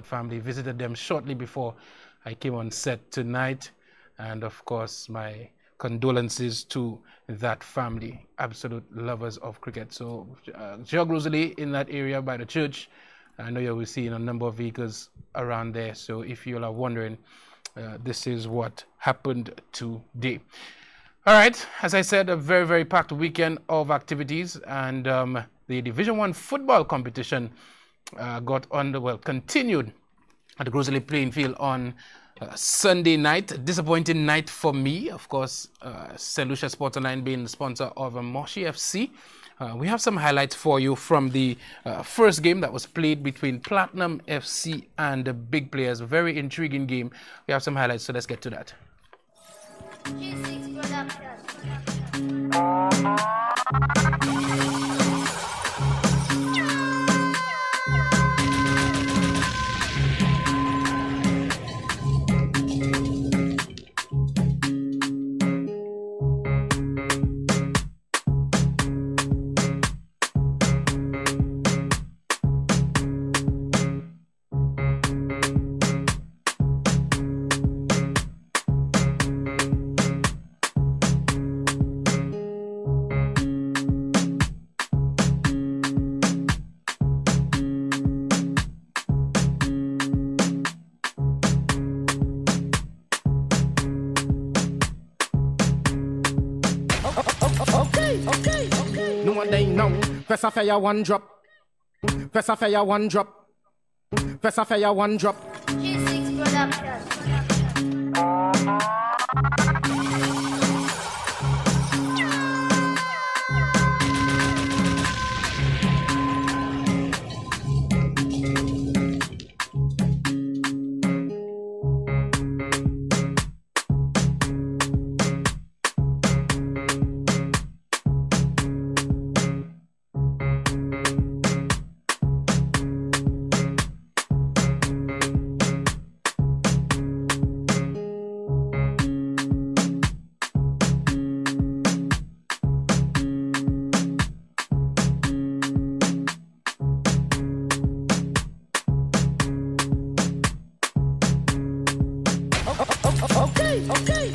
family. Visited them shortly before I came on set tonight, and of course my condolences to that family, absolute lovers of cricket. So Jog Rosalie in that area by the church, I know you'll be seeing a number of vehicles around there, so if you are wondering, this is what happened today. All right, as I said, a very, very packed weekend of activities, and the Division 1 football competition continued at the Rosalie playing field on Sunday night. A disappointing night for me, of course, St. Lucia Sports Online being the sponsor of Moshi FC. We have some highlights for you from the first game that was played between Platinum FC and the Big Players. A very intriguing game. We have some highlights, so let's get to that. G6 No one they know. Press a fire one drop. Press a fire one drop. Press a fire one drop. G6 Production. Okay.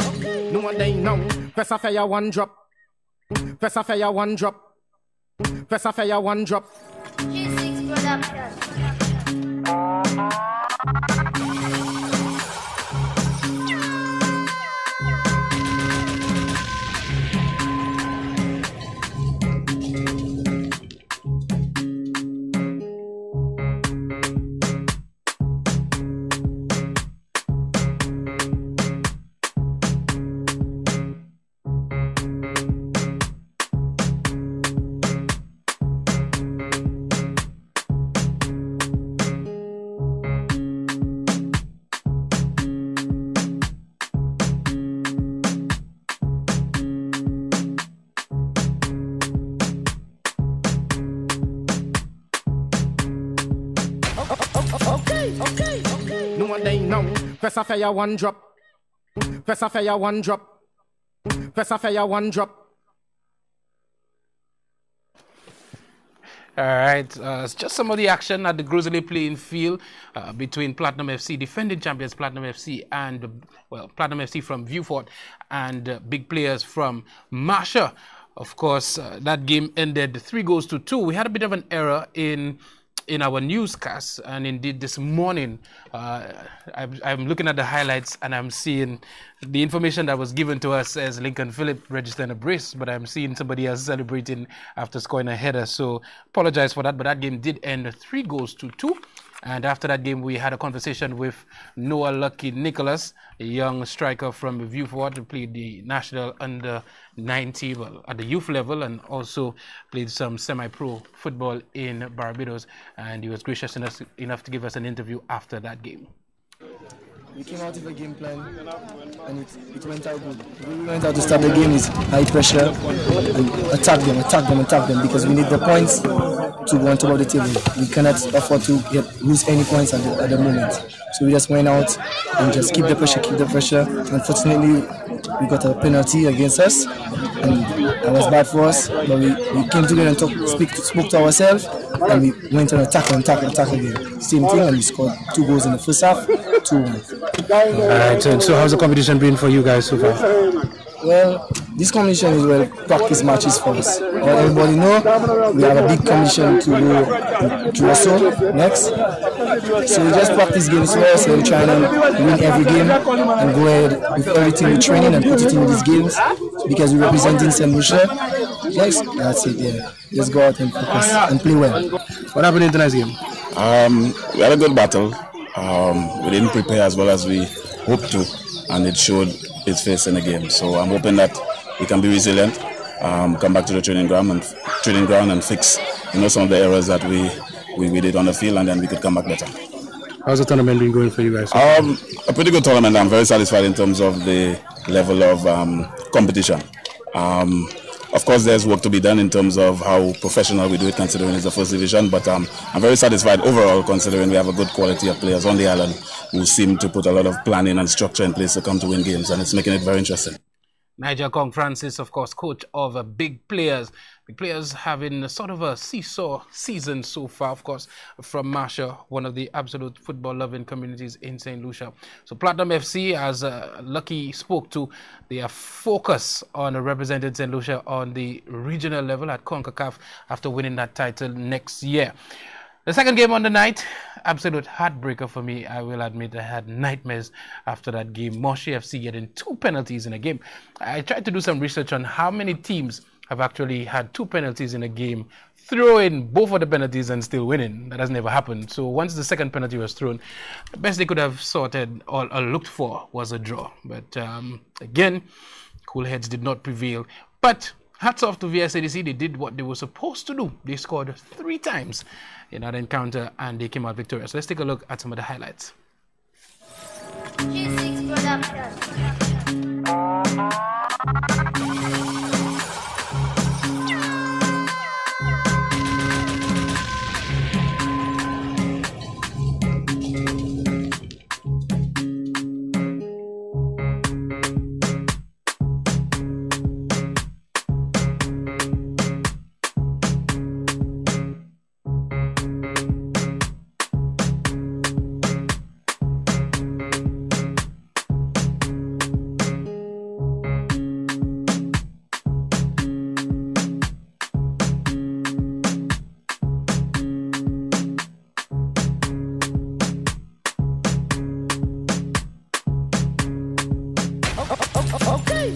No one they know. Press a fire one drop. Press a fire one drop. Press a fire one drop. G6 Production. Okay. No one they know. Press a fire one drop. Press a fire one drop. Press a fire one drop. All right, it's just some of the action at the Rosalie playing field between Platinum FC, defending champions Platinum FC, and Platinum FC from Viewfort, and Big Players from Marsha. Of course, that game ended 3-2. We had a bit of an error in our newscast, and indeed this morning I'm looking at the highlights and I'm seeing the information that was given to us as Lincoln Phillip registering a brace, but I'm seeing somebody else celebrating after scoring a header, so apologize for that. But that game did end 3-2. And after that game, we had a conversation with Noah Lucky Nicholas, a young striker from Viewfort, who played the national under-19 at the youth level, and also played some semi-pro football in Barbados. And he was gracious enough to give us an interview after that game. We came out with a game plan and it went out good. We went out to start the game with high pressure and attack them because we need the points to go on top of the table. We cannot afford to lose any points at the moment. So we just went out and just keep the pressure. Unfortunately, we got a penalty against us and that was bad for us. But we came together and spoke to ourselves and we went on attack again. Same thing, and we scored 2 goals in the first half, 2-1. Alright, so how's the competition been for you guys so far? Well, this competition is practice matches for us. Everybody know we have a big competition to go to Warsaw next. So we just practice games first and try and win every game and go ahead with everything we training and put it in these games because we're representing St. Lucia. Yes, that's it, yeah. Just go out and focus and play well. What happened in tonight's game? We had a good battle. We didn't prepare as well as we hoped to, and it showed its face in the game. So I'm hoping that we can be resilient, come back to the training ground and fix, some of the errors that we did on the field, and then we could come back better. How's the tournament been going for you guys? A pretty good tournament. I'm very satisfied in terms of the level of competition. Of course, there's work to be done in terms of how professional we do it, considering it's the first division. But I'm very satisfied overall, considering we have a good quality of players on the island who seem to put a lot of planning and structure in place to come to win games, and it's making it very interesting. Nigel Kong Francis, of course, coach of Big Players. Big Players having sort of a seesaw season so far, of course, from Marsha, one of the absolute football-loving communities in St. Lucia. So Platinum FC, as Lucky spoke to, they are focused on representing St. Lucia on the regional level at CONCACAF after winning that title next year. The second game on the night, absolute heartbreaker for me. I will admit I had nightmares after that game. Moshi FC getting 2 penalties in a game. I tried to do some research on how many teams have actually had 2 penalties in a game, throw in both of the penalties and still winning. That has never happened. So once the second penalty was thrown, the best they could have sorted or looked for was a draw. But again, cool heads did not prevail. But hats off to VSADC. They did what they were supposed to do. They scored 3 times in that encounter and they came out victorious. Let's take a look at some of the highlights. G6 Production.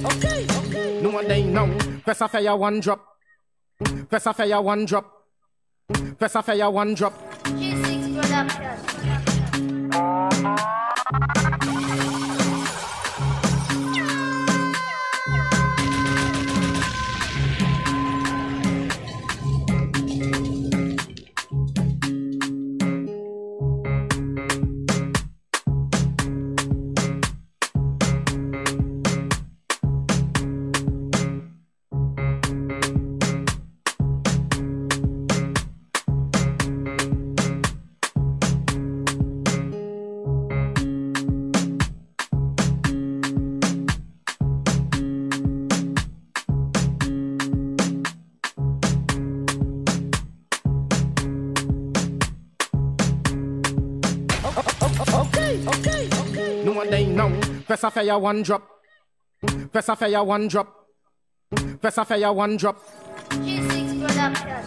Okay. No one they know. Press a fire 1 drop. Press a fire 1 drop. Press a fire 1 drop. G6 Production. Okay. No one they know. Press a fire 1 drop. Press a fire 1 drop. Press a fire 1 drop. G6 Production.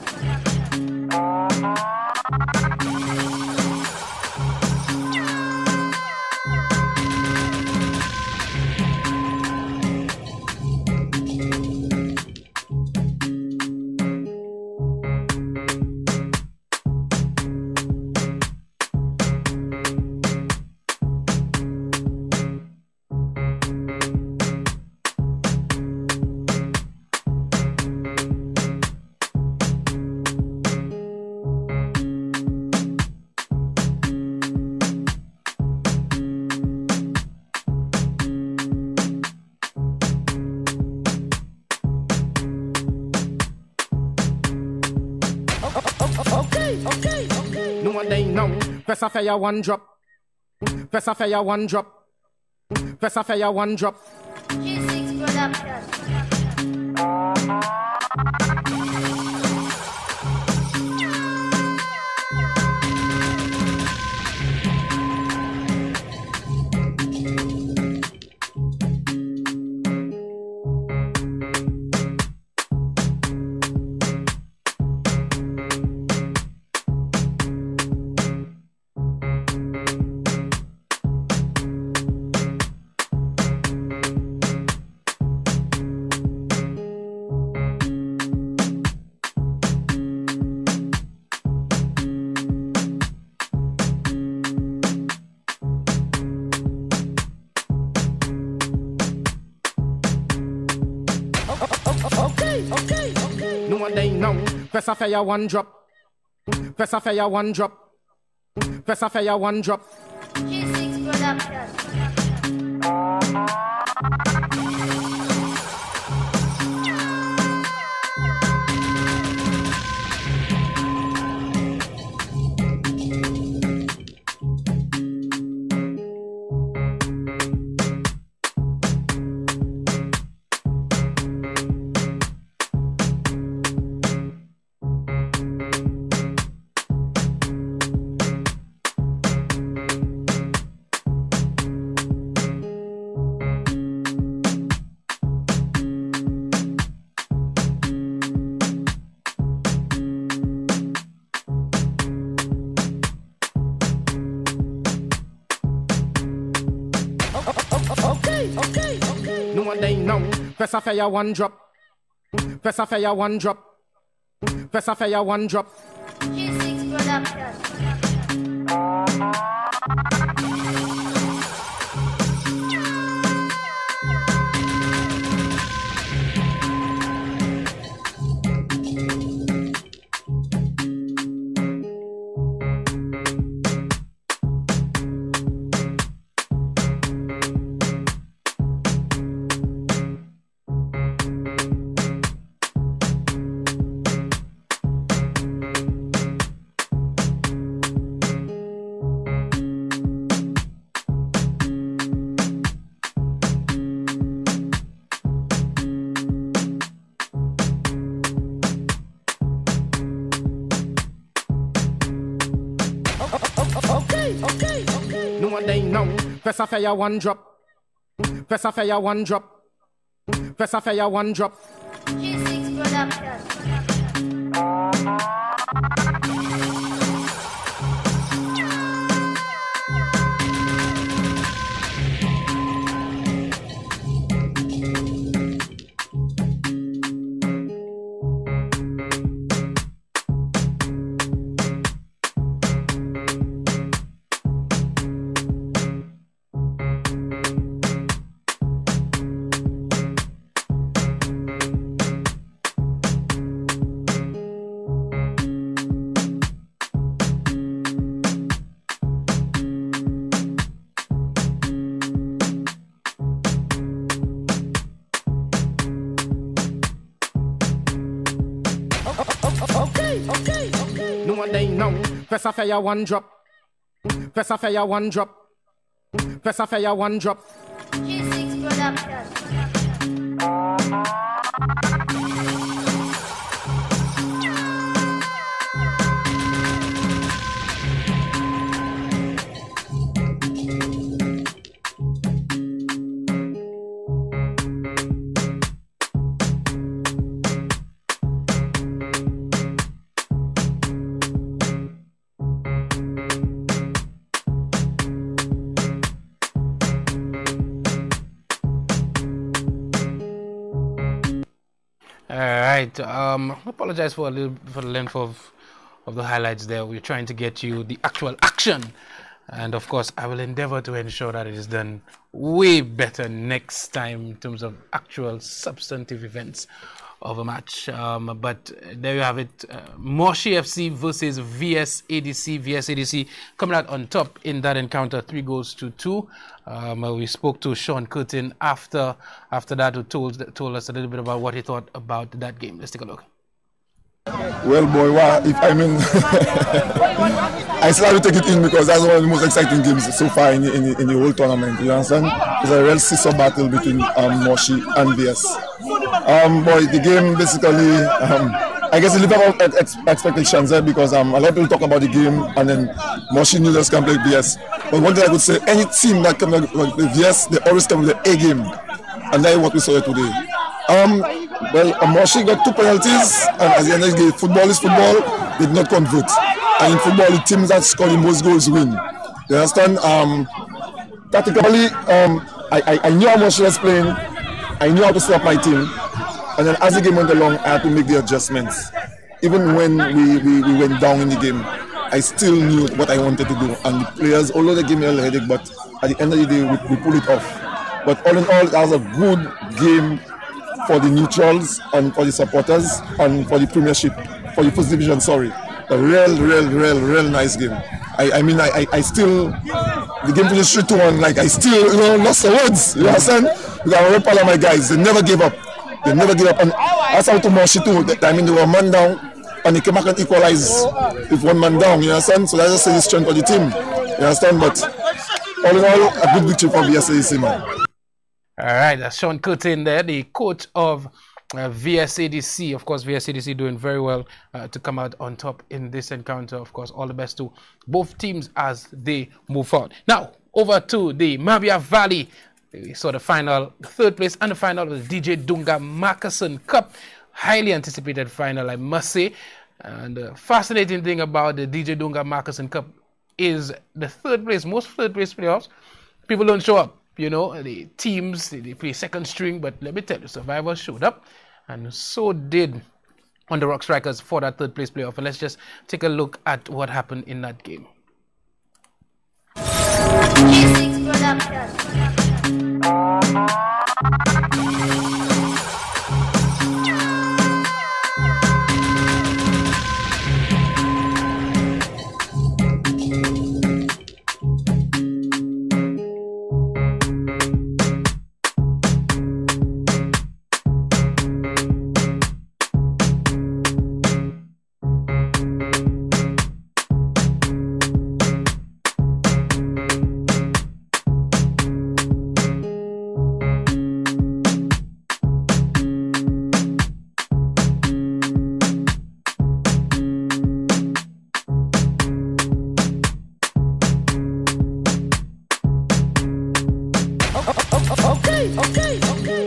Press a fire one drop. Press a fire one drop. Press a fire one drop. G6 Production. Okay. No one day now. Press a fire one drop. Press a fire one drop. Press a fire one drop. G6 Production. Okay. No one day now. Press a fire one drop. Press a fire one drop. Press a fire one drop. G6 Production. Okay. No one day now. Press a fire one drop. Press a fire one drop. Press a fire one drop. G6 Production. Okay. No one day now. Press a fire one drop. Press a fire one drop. Press a fire one drop. G6 Production. All right. Apologize for the length of the highlights there. We're trying to get you the actual action, and of course, I will endeavor to ensure that it is done way better next time in terms of actual substantive events of a match. But there you have it. Moshi FC versus VS ADC. VS ADC coming out on top in that encounter, 3-2. We spoke to Sean Curtin after that, who told us a little bit about what he thought about that game. Let's take a look. Well, boy, I still have to take it in because that's one of the most exciting games so far in the whole tournament. You understand? It's a real scissor battle between Moshi and VS. Boy, the game basically, I guess it lived up expectations there because a lot of people talk about the game and then Moshi knew just can play VS. But one thing I could say, any team that can play VS, they always come with the A game, and that's what we saw here today. Well, Moshi got 2 penalties, and at the end of the day, football is football. They did not convert. And in football, the teams that score the most goals win. You understand? Tactically, I knew how Moshi was playing. I knew how to stop my team. And then as the game went along, I had to make the adjustments. Even when we went down in the game, I still knew what I wanted to do. And the players, although they gave me a little headache, but at the end of the day, we pulled it off. But all in all, that was a good game for the neutrals and for the supporters and for the Premiership, for the First Division, sorry. A real nice game. I still, the game finished 3-1, like I still, lost the words, you understand? Because I'm very proud of my guys, they never gave up. They never gave up, and that's how to Moshi too. They were man down, and they came back and equalize with 1 man down, you understand? So that's just the strength of the team, you understand? But all in all, a good victory for VSADC, man. All right, that's Sean Curtin there, the coach of VSADC. Of course, VSADC doing very well to come out on top in this encounter. Of course, all the best to both teams as they move forward. Now, over to the Mabia Valley. We saw the final, 3rd place and the final of the DJ Dunga Markerson Cup. Highly anticipated final, I must say. And the fascinating thing about the DJ Dunga Markerson Cup is the 3rd place, most 3rd place playoffs, people don't show up. You know, the teams, they play 2nd string, but let me tell you, survivors showed up, and so did On the Rock Strikers for that 3rd place playoff. And let's just take a look at what happened in that game. G6 Production.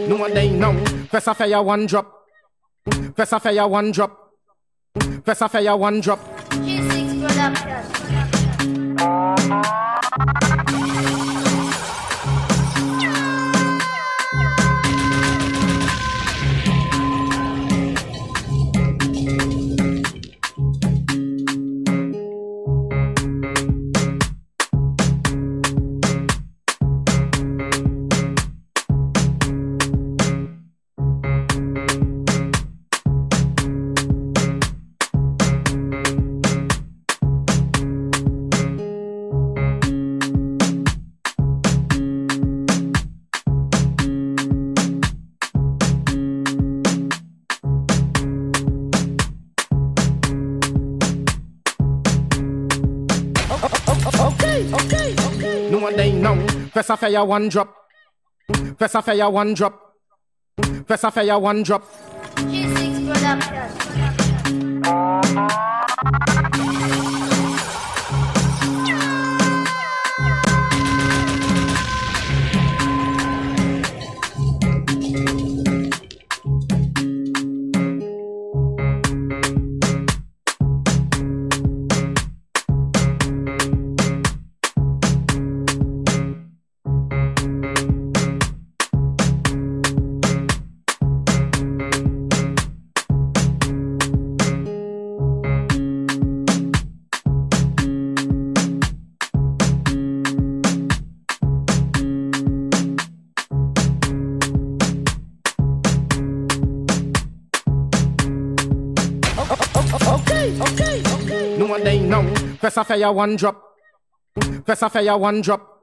No one they know. Press a fire 1 drop. Press a fire 1 drop. Press a fire 1 drop. G6 Production. No one they know. Press a fire 1 drop. Press a fire 1 drop. Press a fire 1 drop. G6 Production. No one they know. Press a fire 1 drop. Press a fire 1 drop.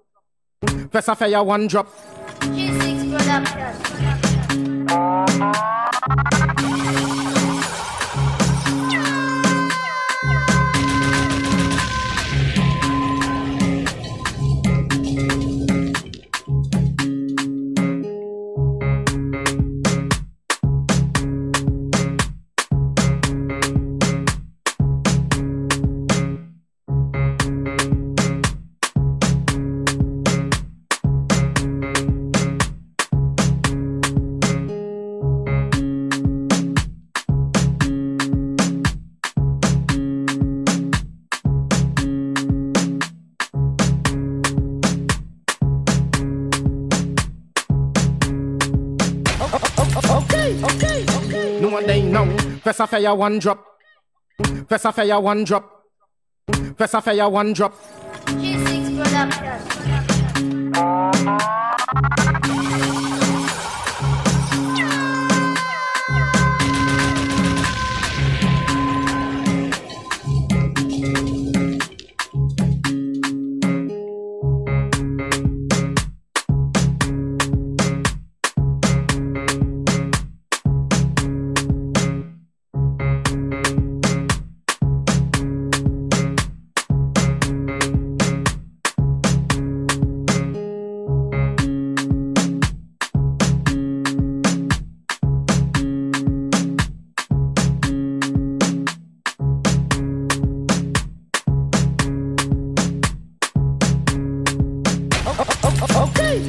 Press a fire 1 drop. G6 Production. day now. Press a fire one drop. Press a fire one drop. Press a fire one drop. G6 Production.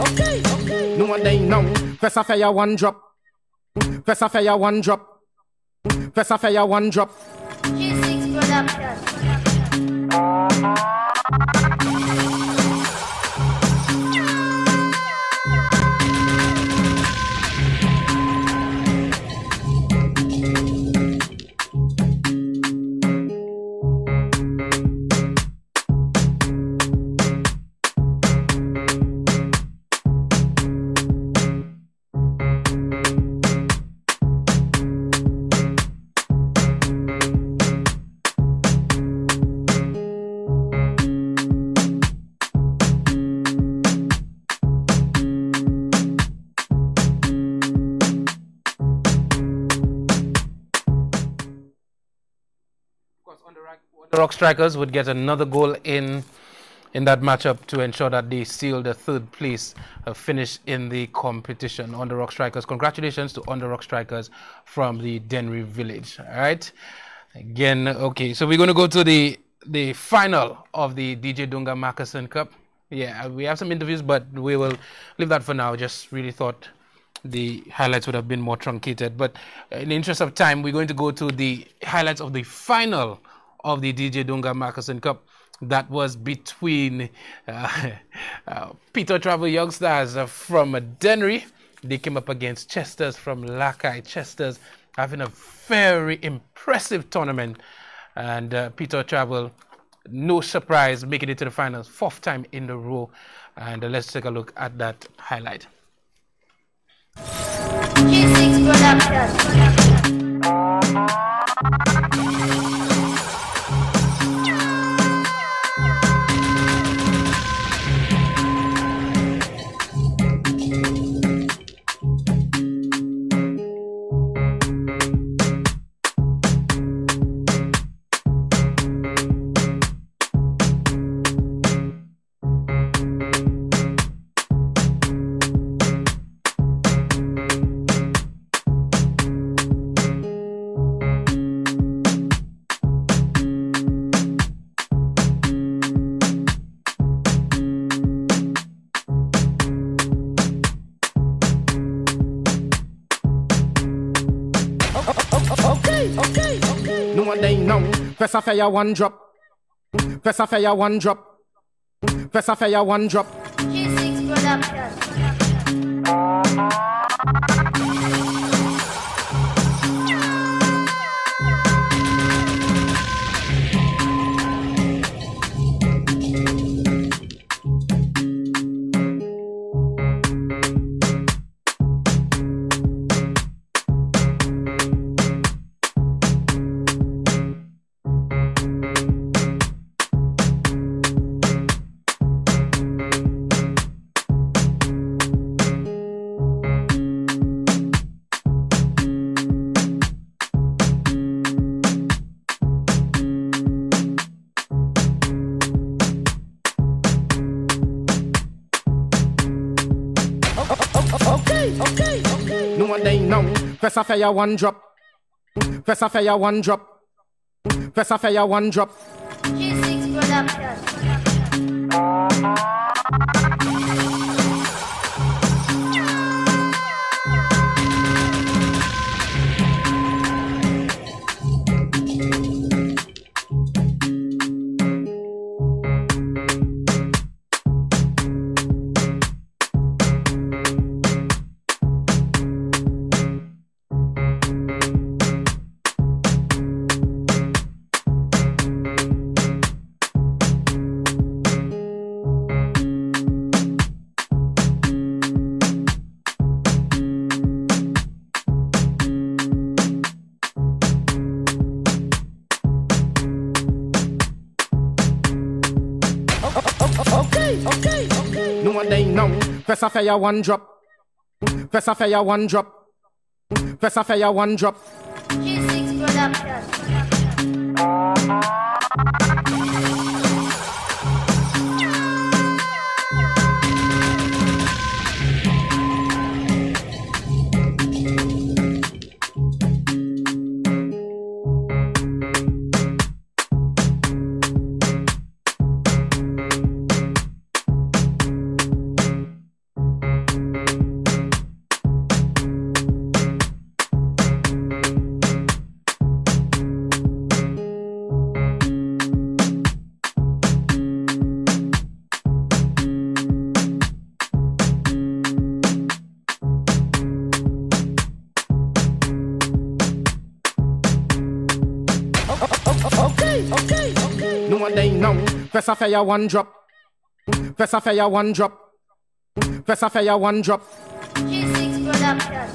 Okay. No one day now. Press a fire one drop. Press a fire one drop. Press a fire one drop. G6 Production. The Rock Strikers would get another goal in that matchup to ensure that they seal the third place finish in the competition. On the Rock Strikers, congratulations to On the Rock Strikers from the Denry village. All right, again, okay, so we're going to go to the final of the DJ Dunga Markerson Cup. Yeah, we have some interviews, but we will leave that for now. Just really thought the highlights would have been more truncated, but in the interest of time, we're going to go to the highlights of the final of the DJ Dunga Markerson Cup. That was between Peter Travel Youngsters from Denry. They came up against Chesters from Lakai. Chesters having a very impressive tournament, and Peter Travel, no surprise, making it to the finals, 4th time in a row. And let's take a look at that highlight. G6 Production. Okay. No one day now. Press a fire one drop. Press a fire one drop. Press a fire one drop. G6 Production. Okay. No one day now. Press a fire one drop. Press a fire one drop. Press a fire one drop. G6 Production. one day now. Press a fire one drop. Press a fire one drop. Press a fire one drop. G6 Production. Okay. No one day now. Press a fire one drop. Press a fire one drop. Press a fire one drop. G6 Production.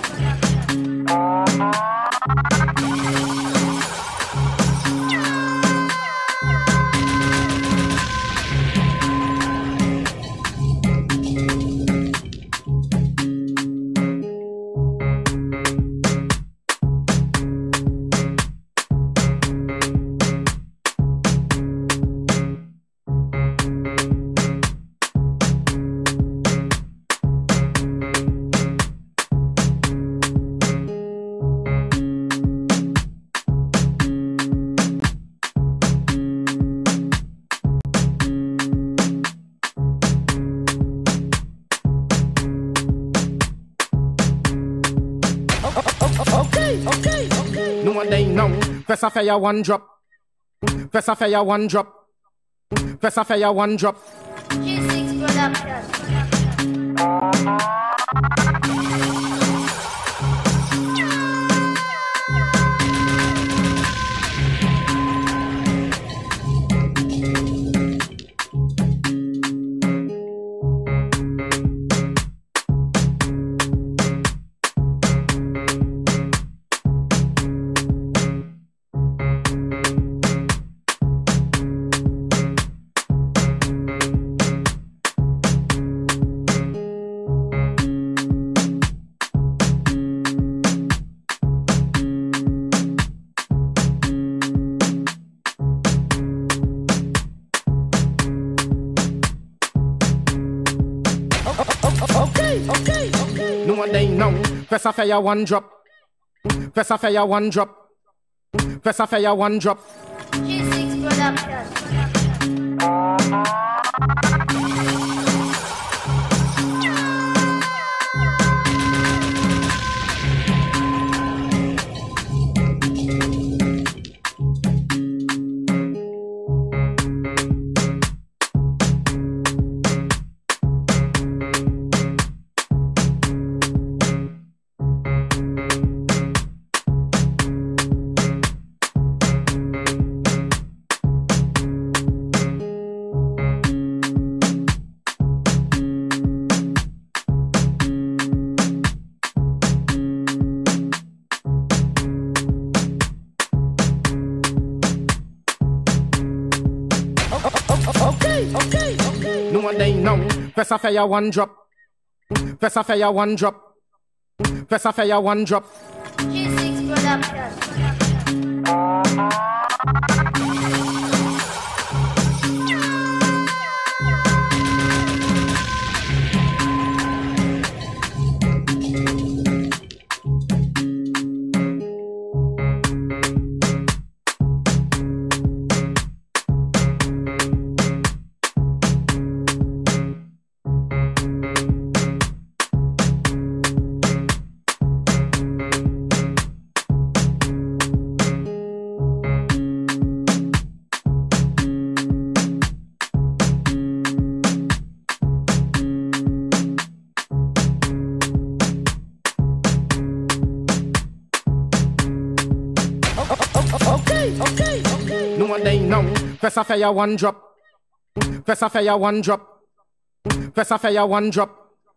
Okay. No one day now. Press a fire one drop. Press a fire one drop. Press a fire one drop. G6 Production. Okay. No one day now. Press a fire one drop. Press a fire one drop. Press a fire one drop. G6 Production. Okay. No one day now. Press a fire one drop. Press a fire one drop. Press a fire one drop. G6 Production. Okay. No one day now. Press a fire one drop. Press a fire one drop. Press a fire one drop.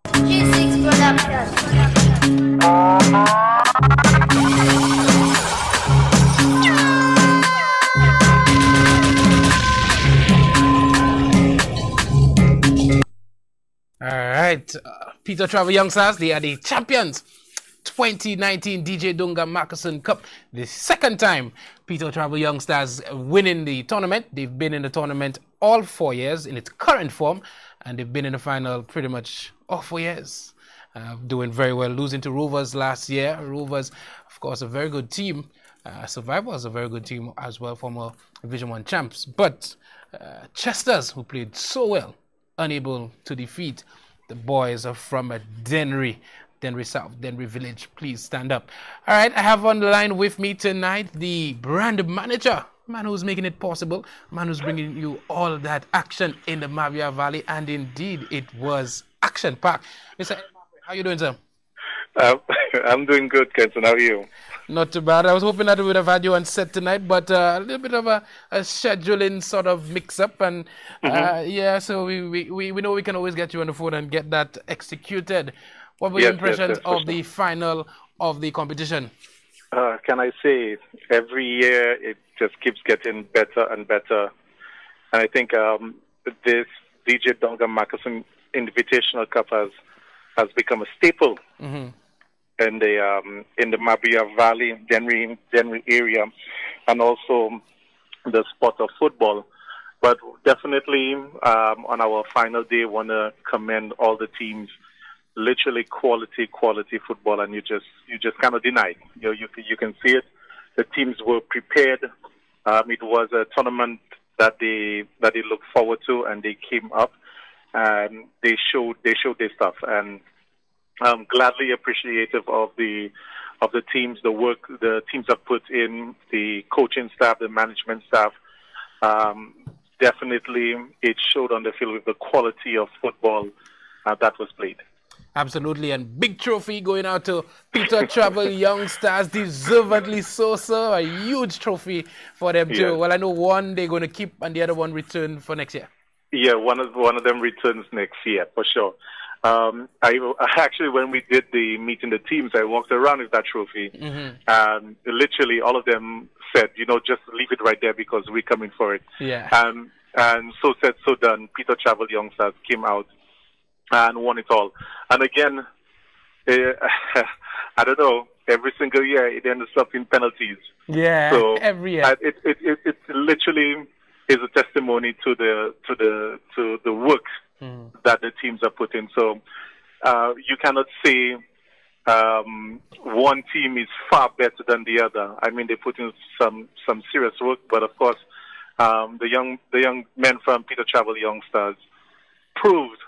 G6 Production. All right. Peter Travel Youngsters, they are the champions. 2019 DJ Dunga Marcuson Cup. The second time Peter Travel Youngsters winning the tournament. They've been in the tournament all 4 years in its current form, and they've been in the final pretty much all 4 years. Doing very well, losing to Rovers last year. Rovers, of course, a very good team. Survival is a very good team as well, former Division 1 champs. But Chesters, who played so well, unable to defeat the boys from Dennery South, Dennery Village. Please stand up. All right, I have on the line with me tonight the brand manager, man who's making it possible, man who's bringing you all that action in the Mavia Valley, and indeed it was action-packed. Mr. How you doing, sir? I'm doing good, Kenton. How are you? Not too bad. I was hoping that we would have had you on set tonight, but a little bit of a scheduling sort of mix-up, and yeah, so we know we can always get you on the phone and get that executed. What were your impressions of the final of the competition? Can I say, every year it just keeps getting better and better, and I think this DJ Dunga Marcuson Invitational Cup has become a staple in the Mabia Valley, Dennery area, and also the sport of football. But definitely on our final day, want to commend all the teams. Literally quality football, and you just cannot deny it. You can see it. The teams were prepared. It was a tournament that they looked forward to, and they came up and they showed their stuff. And I'm gladly appreciative of the teams, the work the teams have put in, the coaching staff, the management staff. Definitely, it showed on the field with the quality of football that was played. Absolutely, and big trophy going out to Peter Travel Youngsters, deservedly so, sir. A huge trophy for them too. Yeah. Well, I know one they're going to keep, and the other one return for next year. Yeah, one of them returns next year for sure. I actually, when we did the meeting the teams, I walked around with that trophy, and literally all of them said, just leave it right there because we're coming for it. Yeah. And so said, so done. Peter Travel Youngsters came out and won it all. And again, I don't know, every single year it ends up in penalties. Yeah, so every year. It literally is a testimony to the work that the teams are putting. So you cannot say one team is far better than the other. I mean, they put in some serious work, but of course, the young men from Peter Travel Youngsters proved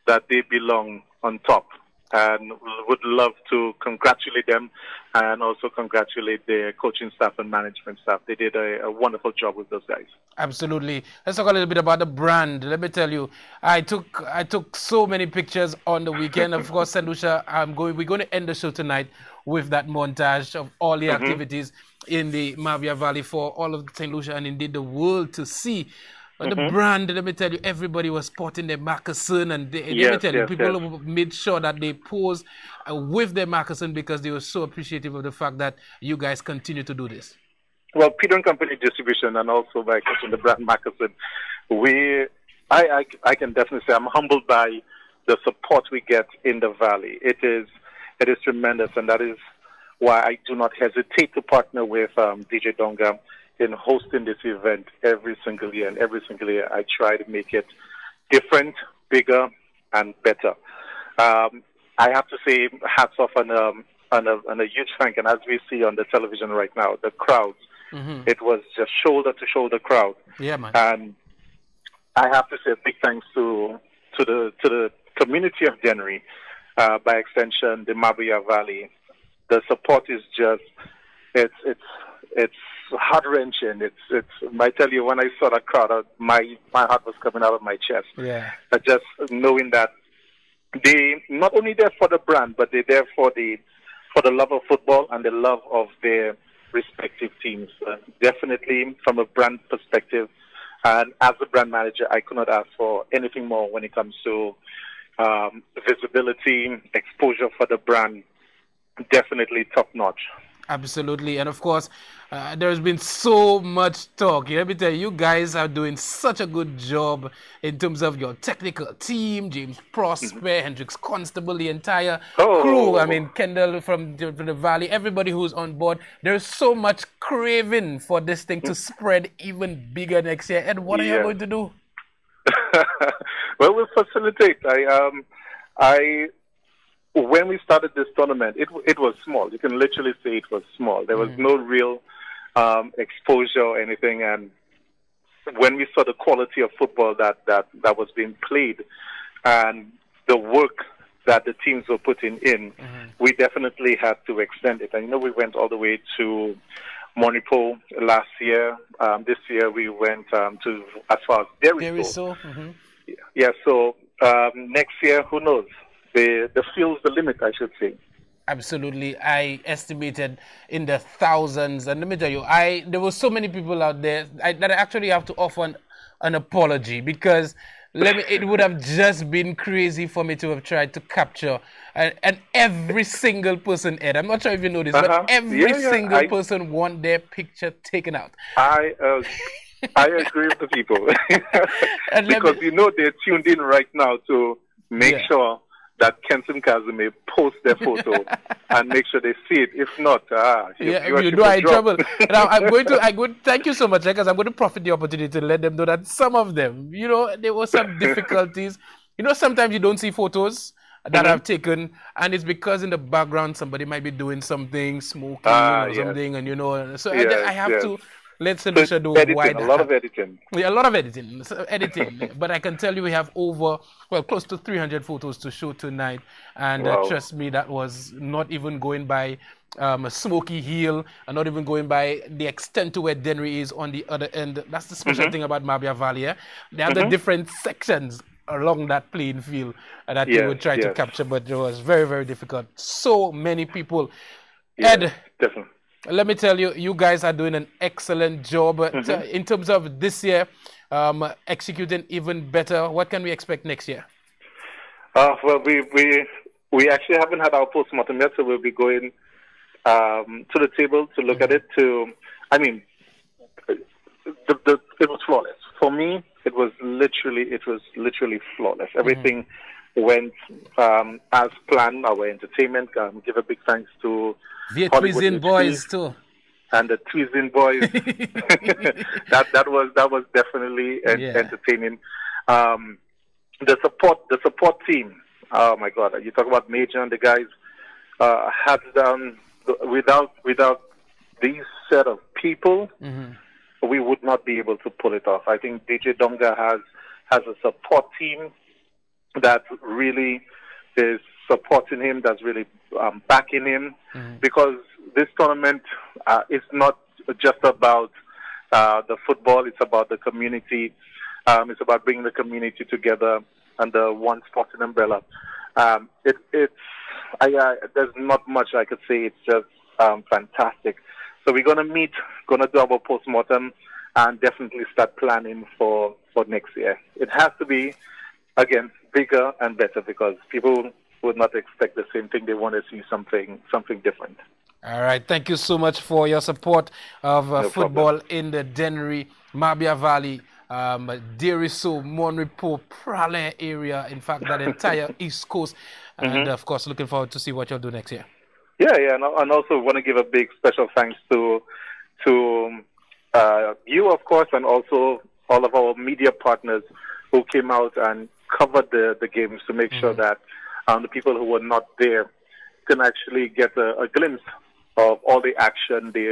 that they belong on top, and would love to congratulate them and also congratulate their coaching staff and management staff. They did a wonderful job with those guys. Absolutely. Let's talk a little bit about the brand. Let me tell you, I took so many pictures on the weekend. Of course, St. Lucia, we're going to end the show tonight with that montage of all the activities in the Mavia Valley for all of St. Lucia and indeed the world to see. But the brand, let me tell you, everybody was sporting their Marcuson, and let me tell you, people made sure that they posed with their Marcuson because they were so appreciative of the fact that you guys continue to do this. Well, Peter and Company Distribution, and also by coaching the brand Marcuson, I can definitely say I'm humbled by the support we get in the Valley. It is tremendous, and that is why I do not hesitate to partner with DJ Dunga in hosting this event every single year. And every single year I try to make it different, bigger, and better. I have to say hats off on a huge thank, and as we see on the television right now, the crowds, it was just shoulder-to-shoulder crowd. Yeah, man. And I have to say a big thanks to the community of Dennery, by extension, the Mabia Valley. The support is just, it's heart-wrenching. I tell you, when I saw that crowd, my heart was coming out of my chest. Yeah. Just knowing that they not only there for the brand, but they're there for the love of football and the love of their respective teams. Definitely from a brand perspective, and as a brand manager, I could not ask for anything more when it comes to visibility, exposure for the brand. Definitely top-notch. Absolutely. And of course, there's been so much talk. Let me tell you, you guys are doing such a good job in terms of your technical team, James Prosper, Hendricks Constable, the entire crew. I mean, Kendall from the Valley, everybody who's on board. There's so much craving for this thing to spread even bigger next year. And what are you going to do? Well, we'll facilitate. When we started this tournament, it was small. You can literally say it was small. There was no real exposure or anything. And when we saw the quality of football that was being played and the work that the teams were putting in, we definitely had to extend it. And, you know, we went all the way to Monipo last year. This year we went to as far as Deriso. Yeah, so next year, who knows? The field's the limit, I should say. Absolutely. I estimated in the thousands. And let me tell you, there were so many people out there that I actually have to offer an apology because it would have just been crazy for me to have tried to capture and every single person, Ed, I'm not sure if you know this, but every single person want their picture taken out. I agree with the people. Because you know they're tuned in right now to make sure that Kenson Kazumi post their photo and make sure they see it. If not, you know I'm in trouble. Now I'm going to thank you so much, because I'm going to profit the opportunity to let them know that some of them, you know, there were some difficulties. You know, sometimes you don't see photos that I've taken, and it's because in the background somebody might be doing something, smoking or something, and you know, so I have to. Let Solution do a lot of editing. Yeah, a lot of editing. But I can tell you we have close to 300 photos to show tonight. And trust me, that was not even going by a smoky hill and not even going by the extent to where Denry is on the other end. That's the special thing about Mabia Valley. They have the different sections along that playing field that they would try to capture, but it was very, very difficult. So many people. Ed, definitely. Let me tell you, you guys are doing an excellent job. In terms of this year, executing even better, what can we expect next year? Well, we actually haven't had our postmortem yet, so we'll be going to the table to look at it. I mean, it was flawless. For me, it was literally flawless. Everything went as planned. Our entertainment, give a big thanks to the Tweezing Boys too, and the Tweezing Boys. that was definitely entertaining. The support team. Oh my God! You talk about Major and the guys. Had done without these set of people, we would not be able to pull it off. I think DJ Donga has a support team that really is supporting him, that's really backing him, because this tournament is not just about the football, it's about the community. It's about bringing the community together under one sporting umbrella. There's not much I could say. It's just fantastic. So we're going to do our postmortem and definitely start planning for next year. It has to be, again, bigger and better, because people would not expect the same thing. They want to see something different. All right. Thank you so much for your support of football in the Dennery, Mabia Valley, Deriso, Monrepo, Pralin area. In fact, that entire East Coast. And, of course, looking forward to see what you'll do next year. Yeah. And also want to give a big special thanks to you, of course, and also all of our media partners who came out and covered the games to make sure that the people who were not there can actually get a glimpse of all the action they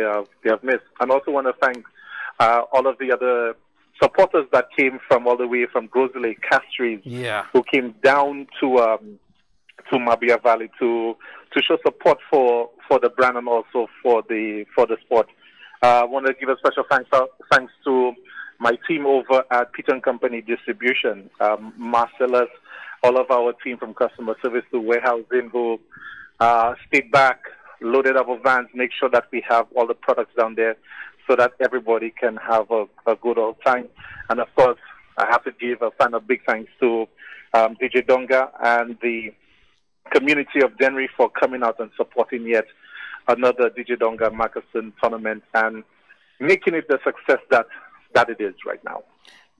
have missed. And also want to thank all of the other supporters that came from all the way from Grosley, Castries, who came down to Mabia Valley to show support for the brand and also for the sport. I want to give a special thanks to my team over at Peter & Company Distribution, Marcellus, all of our team from customer service to warehousing, who stayed back, loaded our vans, make sure that we have all the products down there so that everybody can have a good old time. And of course, I have to give a final big thanks to DJ Donga and the community of Denry for coming out and supporting yet another DJ Donga Marcusson tournament and making it the success that it is right now.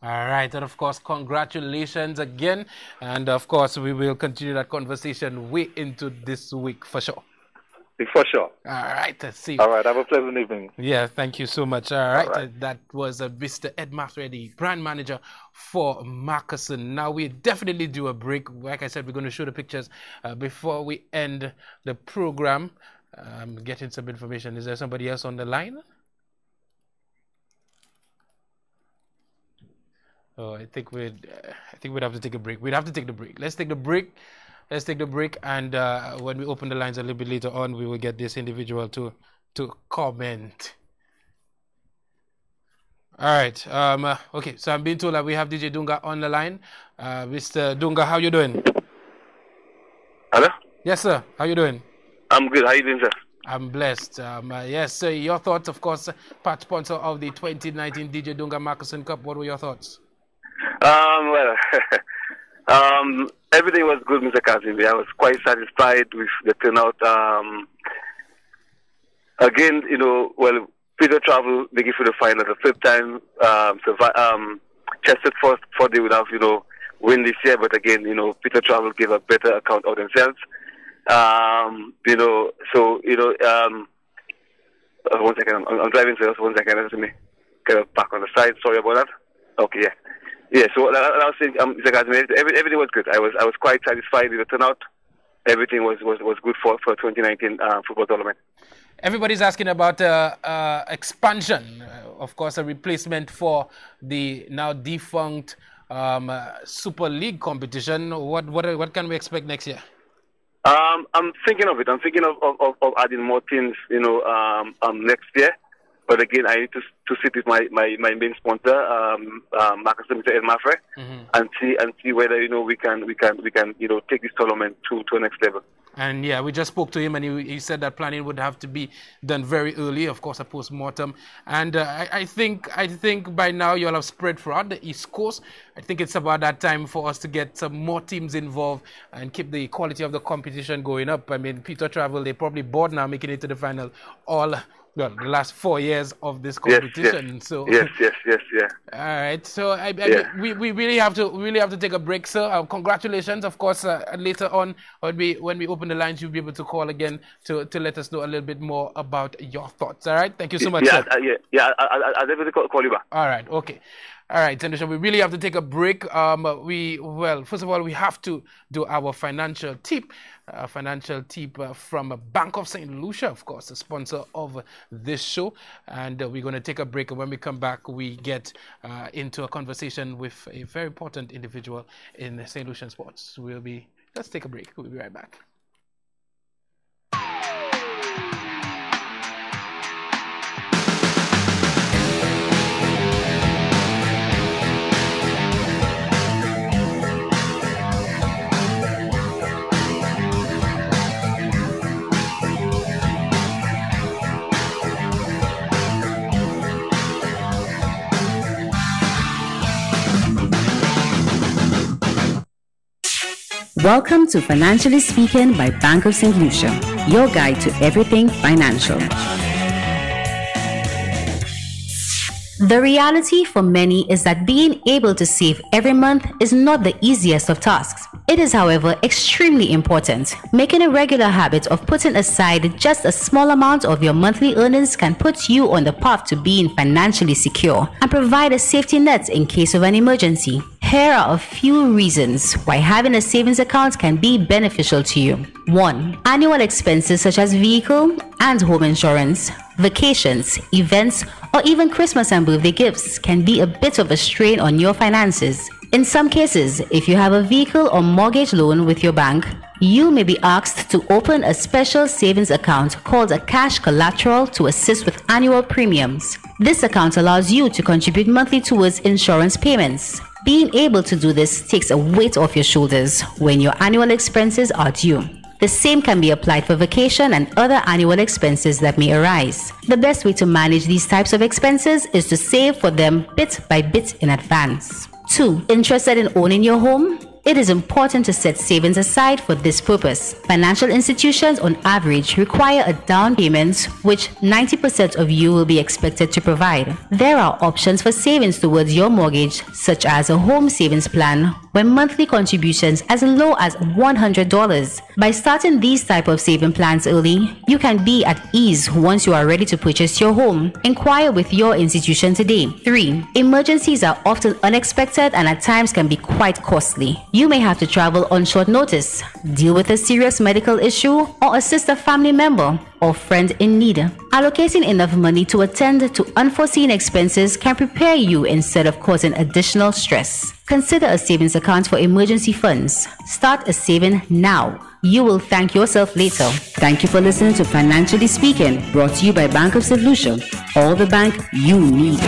All right, and of course, congratulations again. And of course, we will continue that conversation way into this week for sure. For sure. All right, let's see. All right, have a pleasant evening. Yeah, thank you so much. All right. That was Mr. Ed Mafredi, brand manager for Marcusson. Now, we definitely do a break. Like I said, we're going to show the pictures before we end the program. I'm getting some information. Is there somebody else on the line? Oh, I think we'd have to take a break. We'd have to take the break. Let's take the break. And when we open the lines a little bit later on, we will get this individual to comment. All right. Okay, so I'm being told that we have DJ Dunga on the line. Mr. Dunga, how you doing? Hello? Yes, sir. How you doing? I'm good. How you doing, sir? I'm blessed. Yes, sir. Your thoughts, of course, part sponsor of the 2019 DJ Dunga Marcusson Cup. What were your thoughts? Well, everything was good, Mr. Kazim. I was quite satisfied with the turnout. Again, Peter Travel, they give you the final the third time. Chested for they would have, win this year. But again, Peter Travel gave a better account of themselves. One second, I'm driving, so just 1 second. Let me get a back on the side. Sorry about that. Okay, yeah. Yeah, so I was saying, everything was good. I was quite satisfied with the turnout. Everything was good for 2019 football tournament. Everybody's asking about expansion. Of course, a replacement for the now defunct Super League competition. What can we expect next year? I'm thinking of it. I'm thinking of adding more teams, next year. But again, I need to sit with my main sponsor, Marcusson, Mr. Ed Mafre, and see whether we can take this tournament to a next level. And yeah, we just spoke to him, and he said that planning would have to be done very early, of course, a post-mortem. And I think by now you'll have spread throughout the East Coast. I think it's about that time for us to get some more teams involved and keep the quality of the competition going up. I mean, Peter Travel, they're probably bored now making it to the final the last 4 years of this competition. Yes. So yes. All right. So we really have to take a break, sir. Congratulations, of course. Later on, when we open the lines, you'll be able to call again to let us know a little bit more about your thoughts. All right. Thank you so much, sir. I'll definitely call you back. All right. Okay. All right, Sandra, we really have to take a break. First of all, we have to do our financial tip. From Bank of St. Lucia, of course, the sponsor of this show. And we're going to take a break. And when we come back, we get into a conversation with a very important individual in St. Lucian sports. Let's take a break. We'll be right back. Welcome to Financially Speaking by Bank of St. Lucia, your guide to everything financial. The reality for many is that being able to save every month is not the easiest of tasks. It is, however, extremely important. Making a regular habit of putting aside just a small amount of your monthly earnings can put you on the path to being financially secure and provide a safety net in case of an emergency. Here are a few reasons why having a savings account can be beneficial to you. 1. Annual expenses such as vehicle and home insurance, vacations, events, or even Christmas and birthday gifts can be a bit of a strain on your finances. In some cases, if you have a vehicle or mortgage loan with your bank, you may be asked to open a special savings account called a cash collateral to assist with annual premiums. This account allows you to contribute monthly towards insurance payments. Being able to do this takes a weight off your shoulders when your annual expenses are due. The same can be applied for vacation and other annual expenses that may arise. The best way to manage these types of expenses is to save for them bit by bit in advance. 2. Interested in owning your home? It is important to set savings aside for this purpose. Financial institutions on average require a down payment which 90% of you will be expected to provide. There are options for savings towards your mortgage, such as a home savings plan, where monthly contributions as low as $100. By starting these type of saving plans early, you can be at ease once you are ready to purchase your home. Inquire with your institution today. 3. Emergencies are often unexpected and at times can be quite costly. You may have to travel on short notice, deal with a serious medical issue, or assist a family member or friend in need. Allocating enough money to attend to unforeseen expenses can prepare you instead of causing additional stress. Consider a savings account for emergency funds. Start a saving now. You will thank yourself later. Thank you for listening to Financially Speaking, brought to you by Bank of St. Lucia. All the bank you need.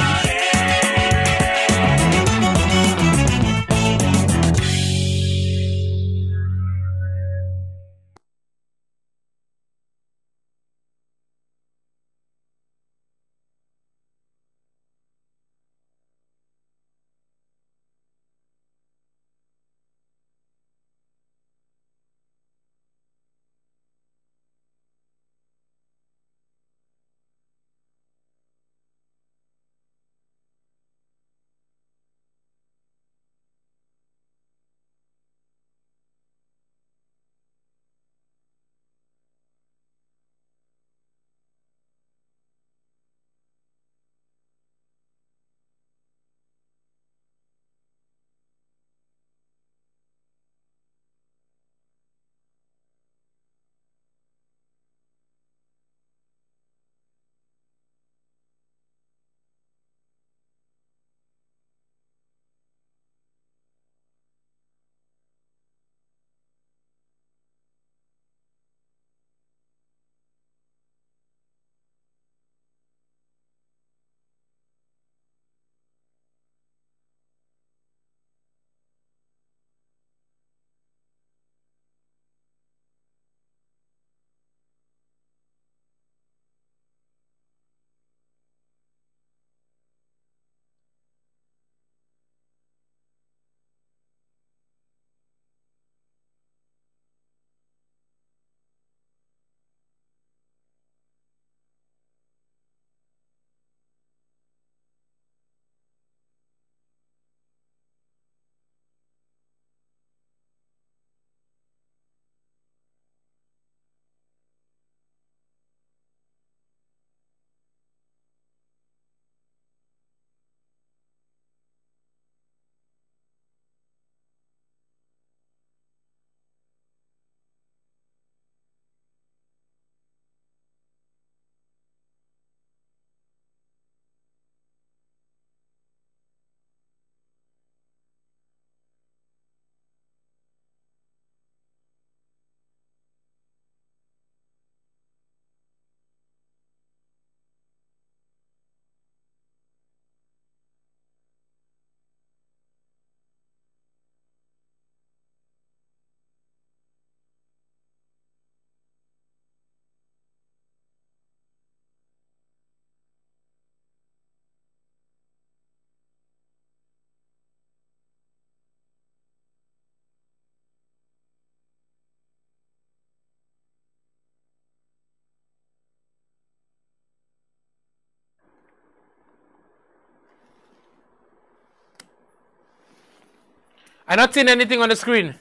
I'm not seeing anything on the screen.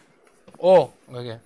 Oh, okay.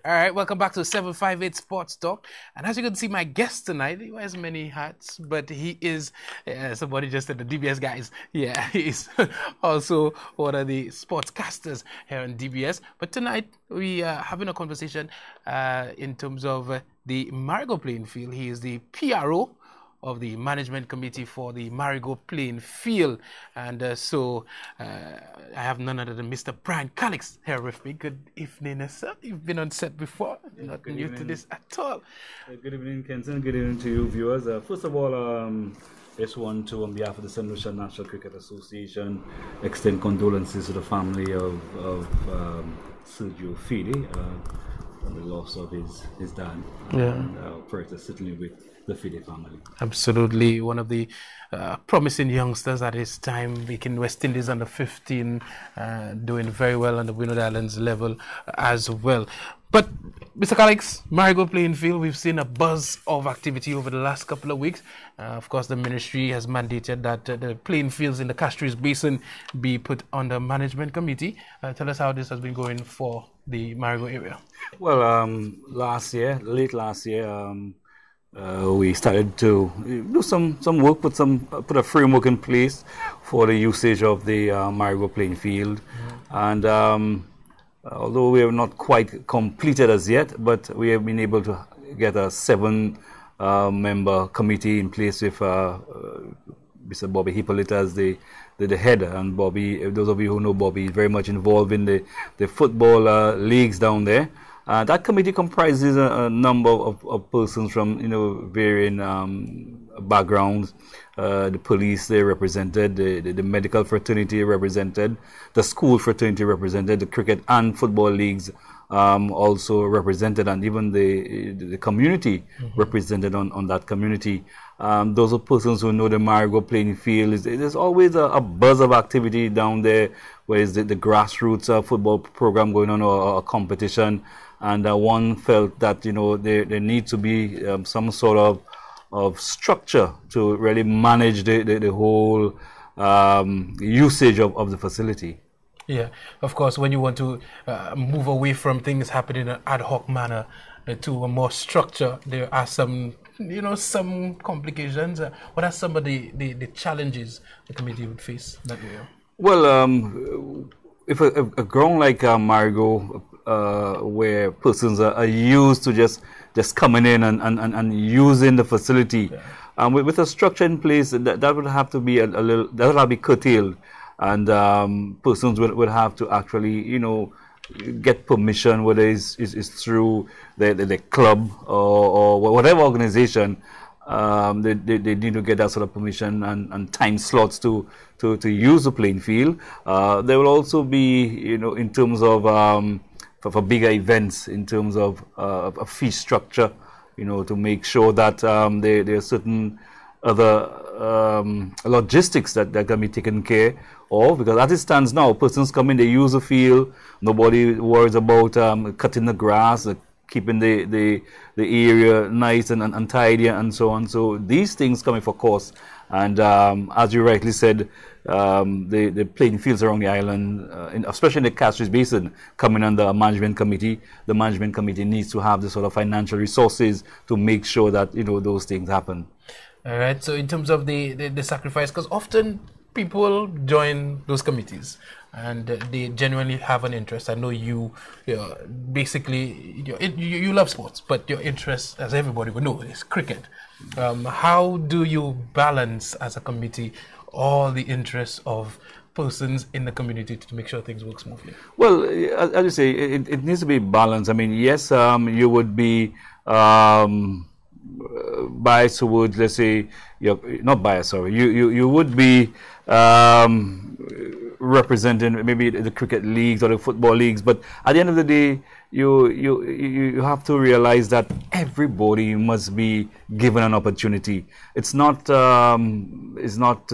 All right, welcome back to 758 Sports Talk. And as you can see, my guest tonight, he wears many hats, but he is, somebody just said the DBS guys. Yeah, he's also one of the sportscasters here on DBS. But tonight, we are having a conversation in terms of the Marigo playing field. He is the PRO of the management committee for the Marigo playing field. And so I have none other than Mr. Brian Calix here with me. Good evening, sir. You've been on set before. You're not new to this at all. Good evening, Kenton. Good evening to you, viewers. First of all, I just want to, on behalf of the St. Lucia National Cricket Association, extend condolences to the family of Sergio Fide on the loss of his dad. Yeah. And prayers certainly with the Fide family. Absolutely. One of the promising youngsters at his time, making West Indies under 15, doing very well on the Windward Islands level as well. But Mr. Calix, Marigo playing field, we've seen a buzz of activity over the last couple of weeks. Of course, the ministry has mandated that the playing fields in the Castries Basin be put under management committee. Tell us how this has been going for the Marigo area. Well, late last year, we started to do some work, put a framework in place for the usage of the Marigo playing field. Mm-hmm. And although we have not quite completed as yet, but we have been able to get a 7-member committee in place with Mr. Bobby Hippolyta as the head. And Bobby, those of you who know Bobby, is very much involved in the football leagues down there. That committee comprises a number of persons from varying backgrounds. The police, they represented, the medical fraternity represented, the school fraternity represented, the cricket and football leagues also represented, and even the community represented on that community. Those are persons who know the Marigo playing field. There's always a buzz of activity down there, where is the grassroots football program going on, or a competition. And one felt that there needs to be some sort of structure to really manage the whole usage of the facility. Yeah, of course, when you want to move away from things happening in an ad hoc manner to a more structure, there are some complications. What are some of the challenges the committee would face that area? Well, if a ground like Marigo, where persons are used to just coming in and using the facility, with a structure in place, that would have to be that would have to be curtailed, and persons would have to actually get permission, whether it's through the club or whatever organization. They need to get that sort of permission and time slots to use the playing field. There will also be, in terms of for bigger events, in terms of a fee structure, to make sure that there are certain other logistics that can be taken care of. Because as it stands now, persons come in, they use the field, nobody worries about cutting the grass, keeping the area nice and tidy and so on. So these things come in for cost. And as you rightly said, the playing fields around the island, especially in the Castries Basin, coming under a management committee. The management committee needs to have the sort of financial resources to make sure that those things happen. All right. So in terms of the sacrifice, because often people join those committees and they genuinely have an interest. I know you love sports, but your interest, as everybody would know, is cricket. How do you balance as a committee all the interests of persons in the community to make sure things work smoothly? Well, as you say, it needs to be balanced. I mean, yes, you would be biased towards, let's say, not biased, sorry, you would be representing maybe the cricket leagues or the football leagues, but at the end of the day, you have to realize that everybody must be given an opportunity. It's not to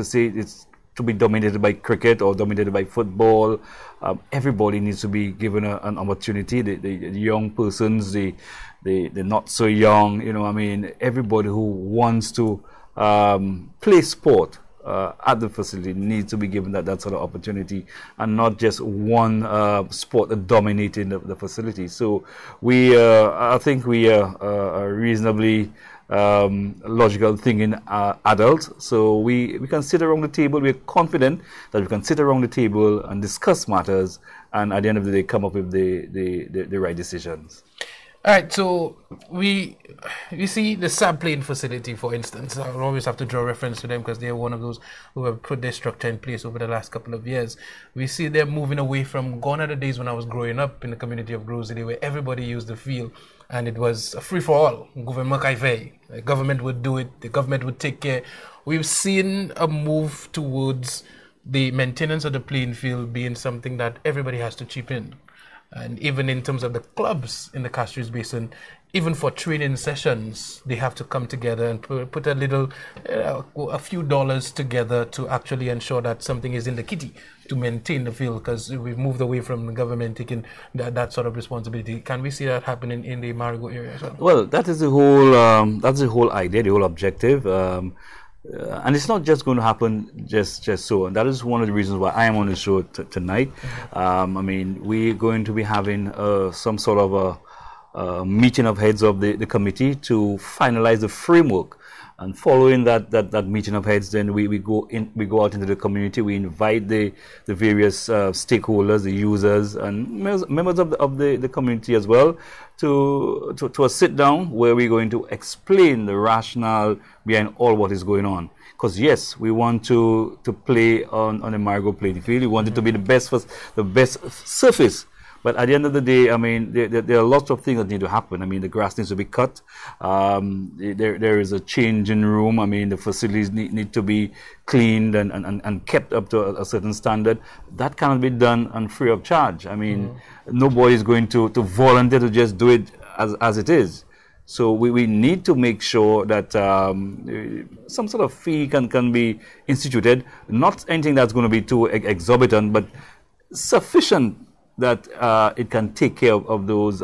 say it's to be dominated by cricket or dominated by football. Everybody needs to be given an opportunity. The young persons, the not so young, everybody who wants to play sport at the facility needs to be given that sort of opportunity, and not just one sport dominating the facility. So I think we are reasonably logical thinking adults. So we can sit around the table. We're confident that we can sit around the table and discuss matters, and at the end of the day come up with the right decisions. All right, so we see the SAB playing facility, for instance. I always have to draw reference to them because they're one of those who have put their structure in place over the last couple of years. We see them moving away from gone are the days when I was growing up in the community of Groseley, where everybody used the field and it was a free-for-all. The government would do it, the government would take care. We've seen a move towards the maintenance of the playing field being something that everybody has to chip in. And even in terms of the clubs in the Castries Basin, even for training sessions, they have to come together and put a few dollars together to actually ensure that something is in the kitty to maintain the field, because we've moved away from the government taking that sort of responsibility. Can we see that happening in the Marigot area as well? Well, that is the whole idea, the whole objective. And it's not just going to happen just so, and that is one of the reasons why I am on the show tonight. I mean, we're going to be having some sort of a meeting of heads of the committee to finalize the framework. And following that meeting of heads, then we go out into the community. We invite the various stakeholders, the users, and members of the community as well to a sit down where we're going to explain the rationale behind all what is going on. Because yes, we want to play on a Marigot playing field. We want it to be the best surface. But at the end of the day, I mean, there are lots of things that need to happen. I mean, the grass needs to be cut. There is a change in room. I mean, the facilities need to be cleaned and kept up to a certain standard. That cannot be done on free of charge. I mean, nobody is going to volunteer to just do it as it is. So we need to make sure that some sort of fee can be instituted. Not anything that's going to be too exorbitant, but sufficient that it can take care of those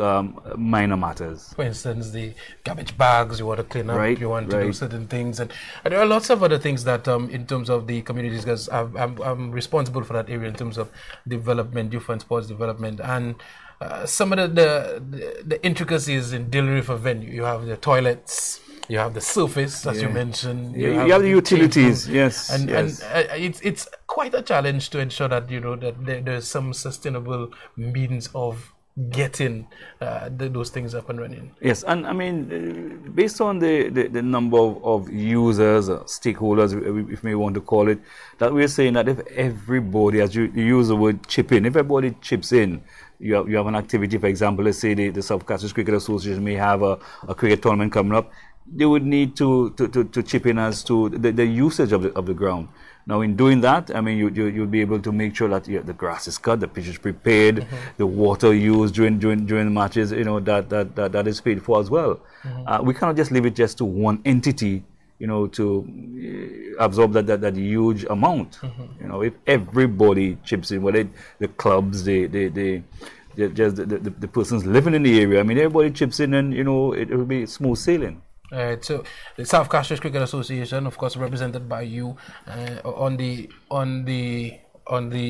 minor matters. For instance, the garbage bags, you want to clean up, right, you want to do certain things. And there are lots of other things that in terms of the communities, because I'm responsible for that area in terms of development, youth and sports development. And some of the intricacies in dealing with a venue. You have the toilets, you have the surface, as you mentioned. You have the utilities, yes. And it's quite a challenge to ensure that, you know, that there's some sustainable means of getting those things up and running. Yes, and I mean, based on the number of users, stakeholders, if we want to call it, that we're saying that if everybody, as you use the word chip in, if everybody chips in, you have an activity, for example, let's say the South Castries Cricket Association may have a cricket tournament coming up, they would need to chip in as to the usage of the ground. Now, in doing that, I mean, you'll be able to make sure that the grass is cut, the pitch is prepared, the water used during the matches, you know, that is paid for as well. We cannot just leave it just to one entity, you know, to absorb that huge amount. You know, if everybody chips in, whether the clubs, the persons living in the area, I mean, everybody chips in, and you know, it will be smooth sailing. So the South Castries Cricket Association, of course, represented by you on the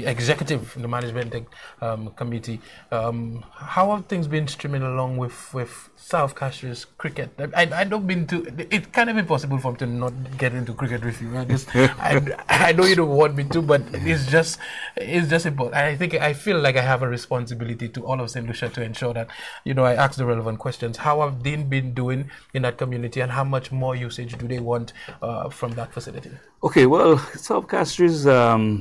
executive, the management committee. How have things been streaming along with South Castries cricket? I don't mean to. It's kind of impossible for me to not get into cricket with you. I know you don't want me to, but it's just important. I feel like I have a responsibility to all of St. Lucia to ensure that, you know, I ask the relevant questions. How have they been doing in that community, and how much more usage do they want from that facility? Okay, well, South Castries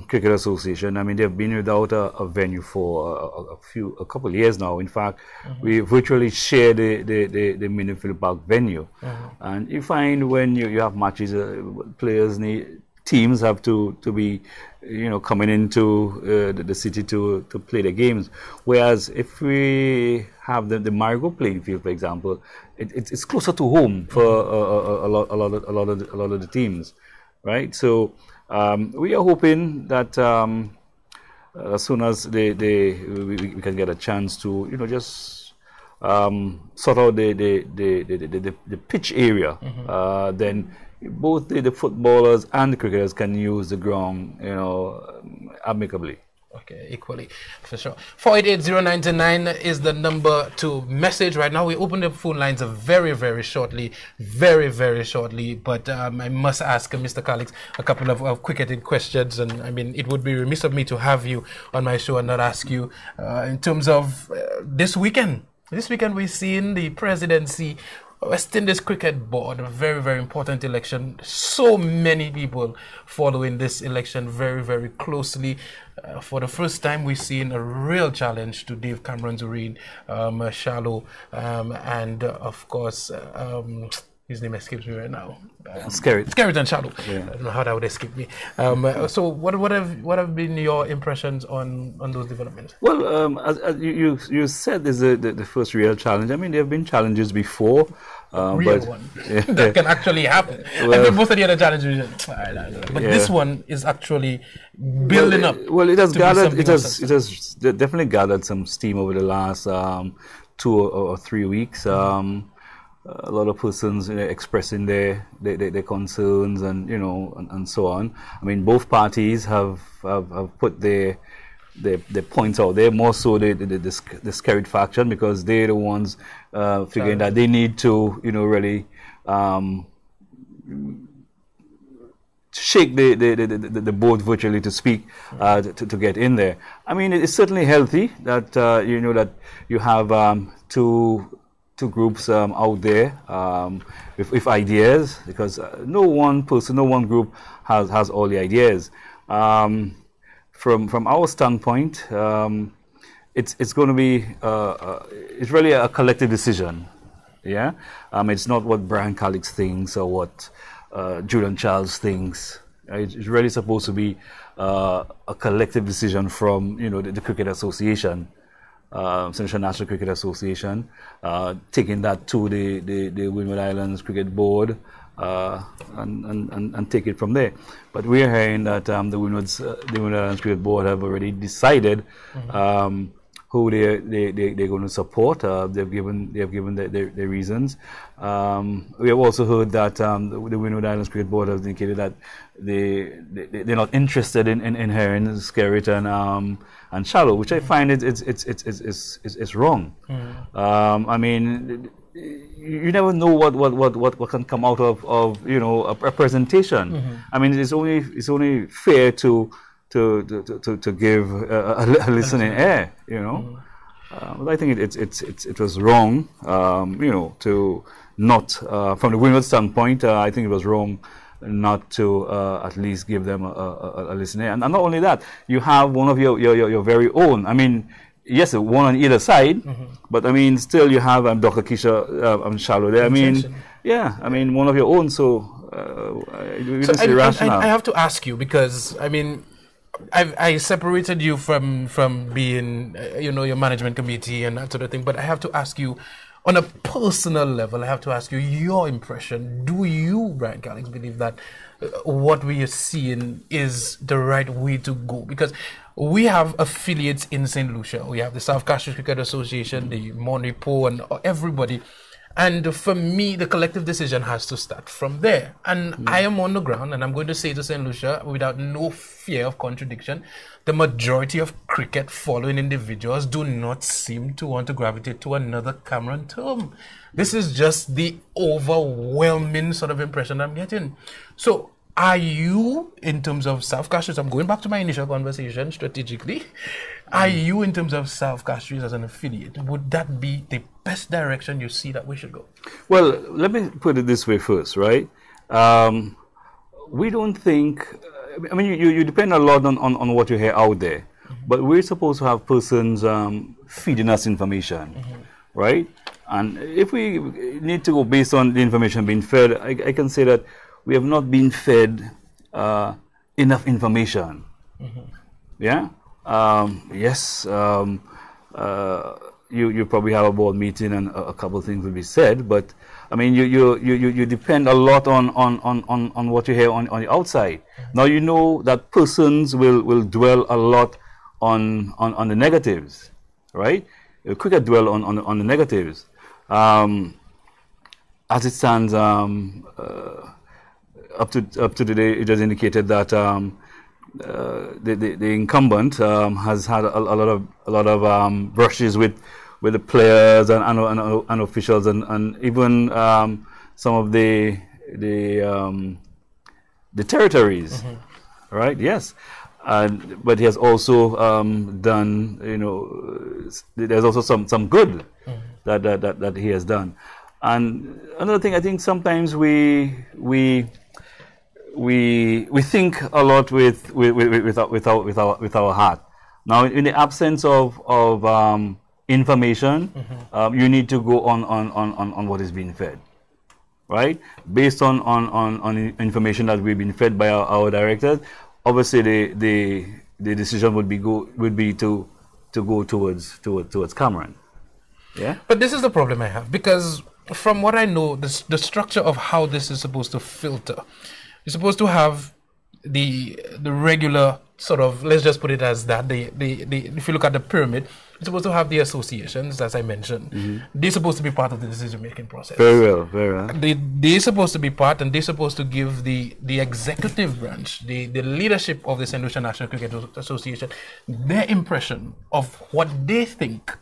Cricket Association, I mean, they've been without a venue for a couple of years now. In fact, we virtually share the Minnifield Park venue. And you find when you have matches, teams have to be, you know, coming into the city to play the games. Whereas if we have the Marigot playing field, for example, it's closer to home for a lot of the teams. Right, so we are hoping that as soon as we can get a chance to, you know, just sort out the pitch area, then both the footballers and the cricketers can use the ground, amicably. Okay, equally, for sure. 488099 is the number to message right now. We open the phone lines very, very shortly. But I must ask Mr. Calix a couple of cricketing questions. And I mean, it would be remiss of me to have you on my show and not ask you in terms of this weekend. This weekend we're seeing the presidency, West Indies Cricket Board, a very, very important election. So many people following this election very, very closely. For the first time, we've seen a real challenge to Dave Cameron Zureen, Shallow, and of course, his name escapes me right now. Skerritt and Shallow. Yeah. I don't know how that would escape me. So, what have been your impressions on those developments? Well, as you said, this is the first real challenge. I mean, there have been challenges before. Real one that can actually happen. Well, I think most of the other challenges, but this one is actually building up. Well, it has definitely gathered some steam over the last 2 or 3 weeks. A lot of persons expressing their concerns and so on. I mean, both parties have put their points out there, more so the Skerritt faction, because they're the ones figuring that they need to really shake the board virtually, to speak, to get in there. I mean, it's certainly healthy that that you have two groups out there with ideas, because no one person, no one group has all the ideas. From our standpoint, it's going to be it's really a collective decision. Yeah, it's not what Brian Calix thinks or what Julian Charles thinks. It's really supposed to be a collective decision from the Cricket Association, Central National Cricket Association, taking that to the Windward Islands Cricket Board, and take it from there. But we're hearing that the Windward Islands Cricket Board have already decided who they're going to support. They have given their reasons. We have also heard that the Windward Islands Cricket Board has indicated that they're not interested in hearing Skerritt and Shallow, which I find it's wrong. I mean, you never know what can come out of a presentation. I mean, it's only fair to give a listening ear, but I think it was wrong, to not from the Windward standpoint. I think it was wrong not to at least give them a listening ear. And not only that, you have one of your very own. I mean, yes, one on either side, but I mean, still you have Dr. Keisha Shallow there. I mean, yeah, I mean, one of your own. So I have to ask you, because I mean, I separated you from being your management committee and that sort of thing, but I have to ask you on a personal level. I have to ask you your impression. Do you, Brian Calix, believe that what we are seeing is the right way to go? Because we have affiliates in St. Lucia. We have the South Castries Cricket Association, the Monipo, and everybody. And for me, the collective decision has to start from there. And I am on the ground, and I'm going to say to St. Lucia, without no fear of contradiction, the majority of cricket following individuals do not seem to want to gravitate to another Cameron term. This is just the overwhelming sort of impression I'm getting. So, are you, in terms of South Castries, I'm going back to my initial conversation strategically, are you, in terms of South Castries as an affiliate, would that be the best direction you see that we should go? Well, let me put it this way first, right? We don't think, I mean, you depend a lot on what you hear out there, but we're supposed to have persons feeding us information, right? And if we need to go based on the information being fed, I can say that we have not been fed enough information. Yeah. Yes. You probably have a board meeting and a couple of things will be said, but I mean, you depend a lot on what you hear on the outside. Now you know that persons will dwell a lot on the negatives, right? Cricket dwell on the negatives. As it stands, up to today, it has indicated that the incumbent has had a lot of brushes with the players and officials and even some of the territories, right? Yes, but he has also done, there's also some good that he has done. And another thing, I think sometimes we think a lot with our heart. Now, in the absence of information, you need to go on what is being fed, right? Based on information that we've been fed by our directors, obviously the decision would be to go towards Cameron. Yeah. But this is the problem I have, because from what I know, the structure of how this is supposed to filter, you're supposed to have the regular sort of, let's just put it as that, if you look at the pyramid, you're supposed to have the associations, as I mentioned. They're supposed to be part of the decision-making process. Very well. They're supposed to be part, and they're supposed to give the executive branch, the leadership of the St. Lucia National Cricket Association, their impression of what they think.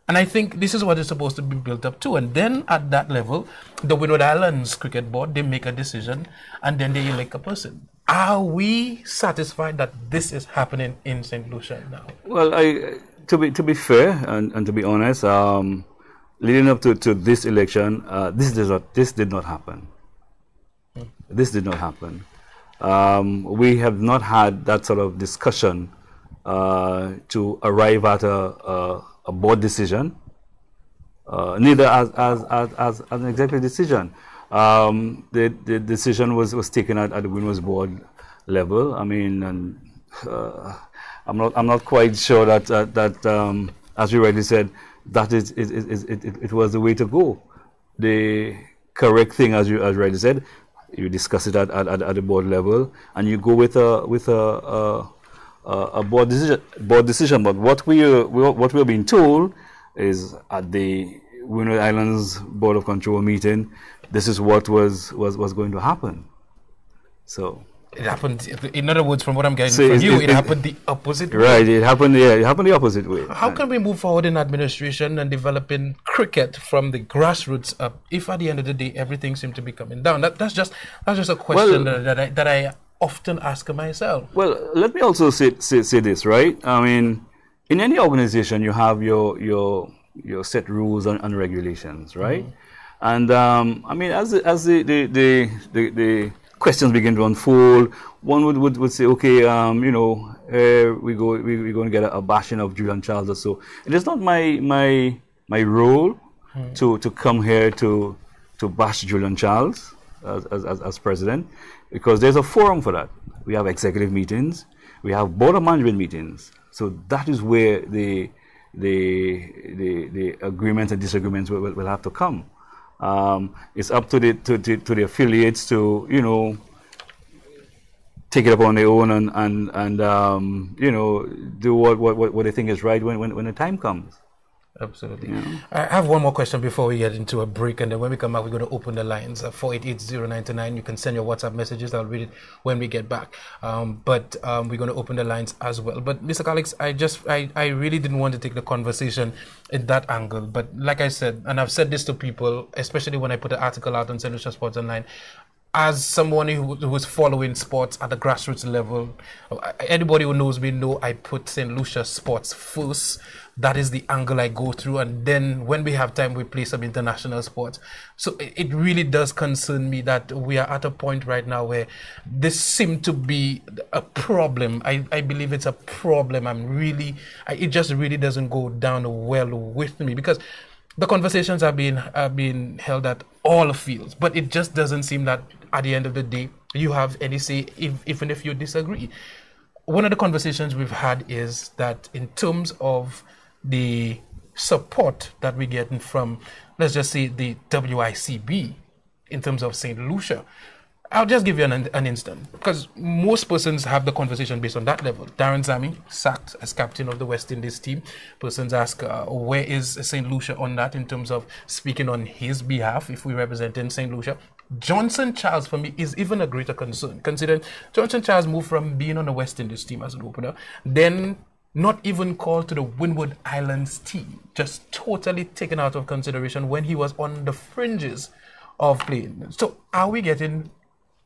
And I think this is what is supposed to be built up to. And then at that level, the Windward Islands Cricket Board, they make a decision and then they elect a person. Are we satisfied that this is happening in St. Lucia now? Well, to be fair and to be honest, leading up to this election, this did not happen. This did not happen. We have not had that sort of discussion to arrive at a board decision, neither as an executive decision. The decision was taken at the Windward's board level. I mean, and I'm not quite sure that as you rightly said, that it was the way to go. The correct thing, as you rightly said, you discuss it at the board level, and you go with a board decision. But what we're being told is at the Windward Islands Board of Control meeting, this is what was going to happen. So it happened. In other words, from what I'm getting from you, it happened the opposite way. Right. It happened the opposite way. How can we move forward in administration and developing cricket from the grassroots up if at the end of the day everything seems to be coming down? That's just a question that I often ask myself. Well, let me also say this, right? I mean, in any organization, you have your set rules and regulations, right? And I mean, as the questions begin to unfold, one would say, okay, we're going to get a bashing of Julian Charles or so. It is not my role to come here to bash Julian Charles as president, because there's a forum for that. We have executive meetings, we have board of management meetings. So that is where the agreements and disagreements will have to come. It's up to the affiliates to take it up on their own and do what they think is right when the time comes. Absolutely. Yeah. I have one more question before we get into a break, and then when we come back, we're going to open the lines at 488-0929. You can send your WhatsApp messages. I'll read it when we get back. But we're going to open the lines as well. But Mr. Alex, I really didn't want to take the conversation in that angle. But like I said, and I've said this to people, especially when I put an article out on St. Lucia Sports Online, as someone who is following sports at the grassroots level, anybody who knows me know I put St. Lucia sports first. That is the angle I go through, and then when we have time, we play some international sports. So it really does concern me that we are at a point right now where this seems to be a problem. I believe it's a problem. It just really doesn't go down well with me, because the conversations are being held at all fields, but it just doesn't seem that at the end of the day you have any say, even if you disagree. One of the conversations we've had is that in terms of the support that we're getting from, let's just say, the WICB in terms of St. Lucia, I'll just give you an instant, because most persons have the conversation based on that level. Darren Zami sacked as captain of the West Indies team. Persons ask, where is St. Lucia on that in terms of speaking on his behalf if we represent in St. Lucia? Johnson Charles, for me, is even a greater concern, considering Johnson Charles moved from being on the West Indies team as an opener, then not even called to the Windward Islands team, just totally taken out of consideration when he was on the fringes of playing. So are we getting,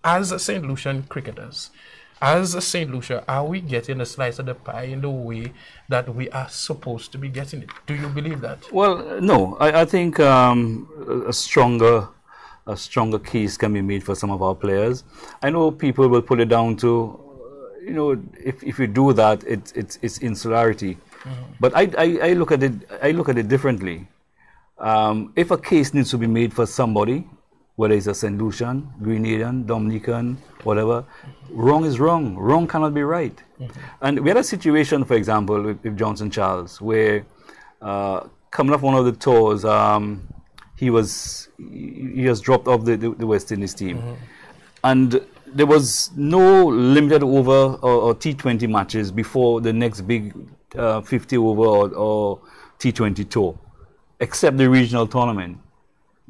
as a St. Lucian cricketers, as a St. Lucia, are we getting a slice of the pie in the way that we are supposed to be getting it? Do you believe that? Well, no. I think a stronger case can be made for some of our players. I know people will put it down to, if you do that, it's insularity. But I look at it differently. If a case needs to be made for somebody, whether it's a St. Lucian, Grenadian, Dominican, whatever, wrong is wrong. Wrong cannot be right. And we had a situation, for example, with Johnson Charles, where coming off one of the tours, he was dropped off the West Indies team. And there was no limited over or T20 matches before the next big 50 over or T20 tour, except the regional tournament.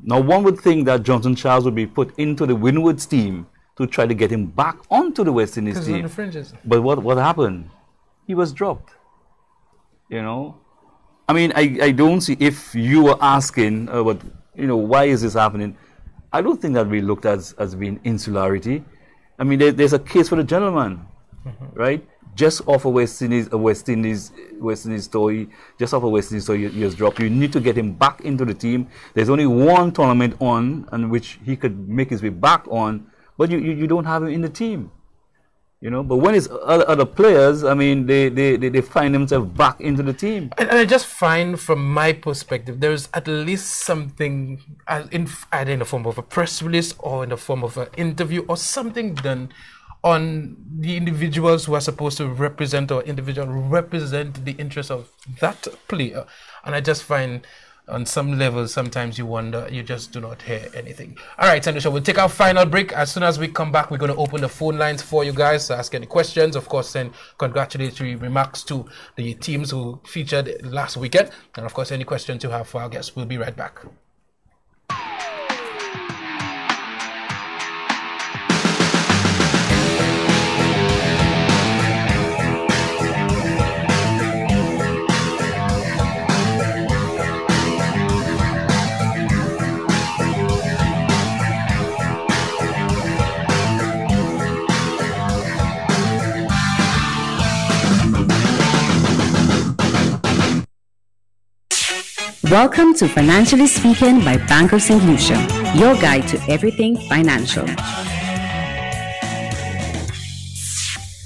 Now, one would think that Johnson Charles would be put into the Windward's team to try to get him back onto the West Indies team. On the fringes. But what happened? He was dropped. I mean, I don't see, if you were asking, why is this happening? I don't think that we looked as being insularity. I mean, there's a case for the gentleman, right? Just off a West Indies story, just off a West Indies story, he has dropped. You need to get him back into the team. There's only one tournament on, which he could make his way back on, but you don't have him in the team. But when it's other players, I mean, they find themselves back into the team. And I just find, from my perspective, there's at least something, either in the form of a press release or in the form of an interview or something done on the individuals who are supposed to represent the interests of that player. And I just find, on some levels, sometimes you wonder, you just do not hear anything. All right, Sandusha, we'll take our final break. As soon as we come back, we're going to open the phone lines for you guys to ask any questions. Of course, send congratulatory remarks to the teams who featured last weekend. And of course, any questions you have for our guests. We'll be right back. Welcome to Financially Speaking by Bank of St. Lucia, your guide to everything financial.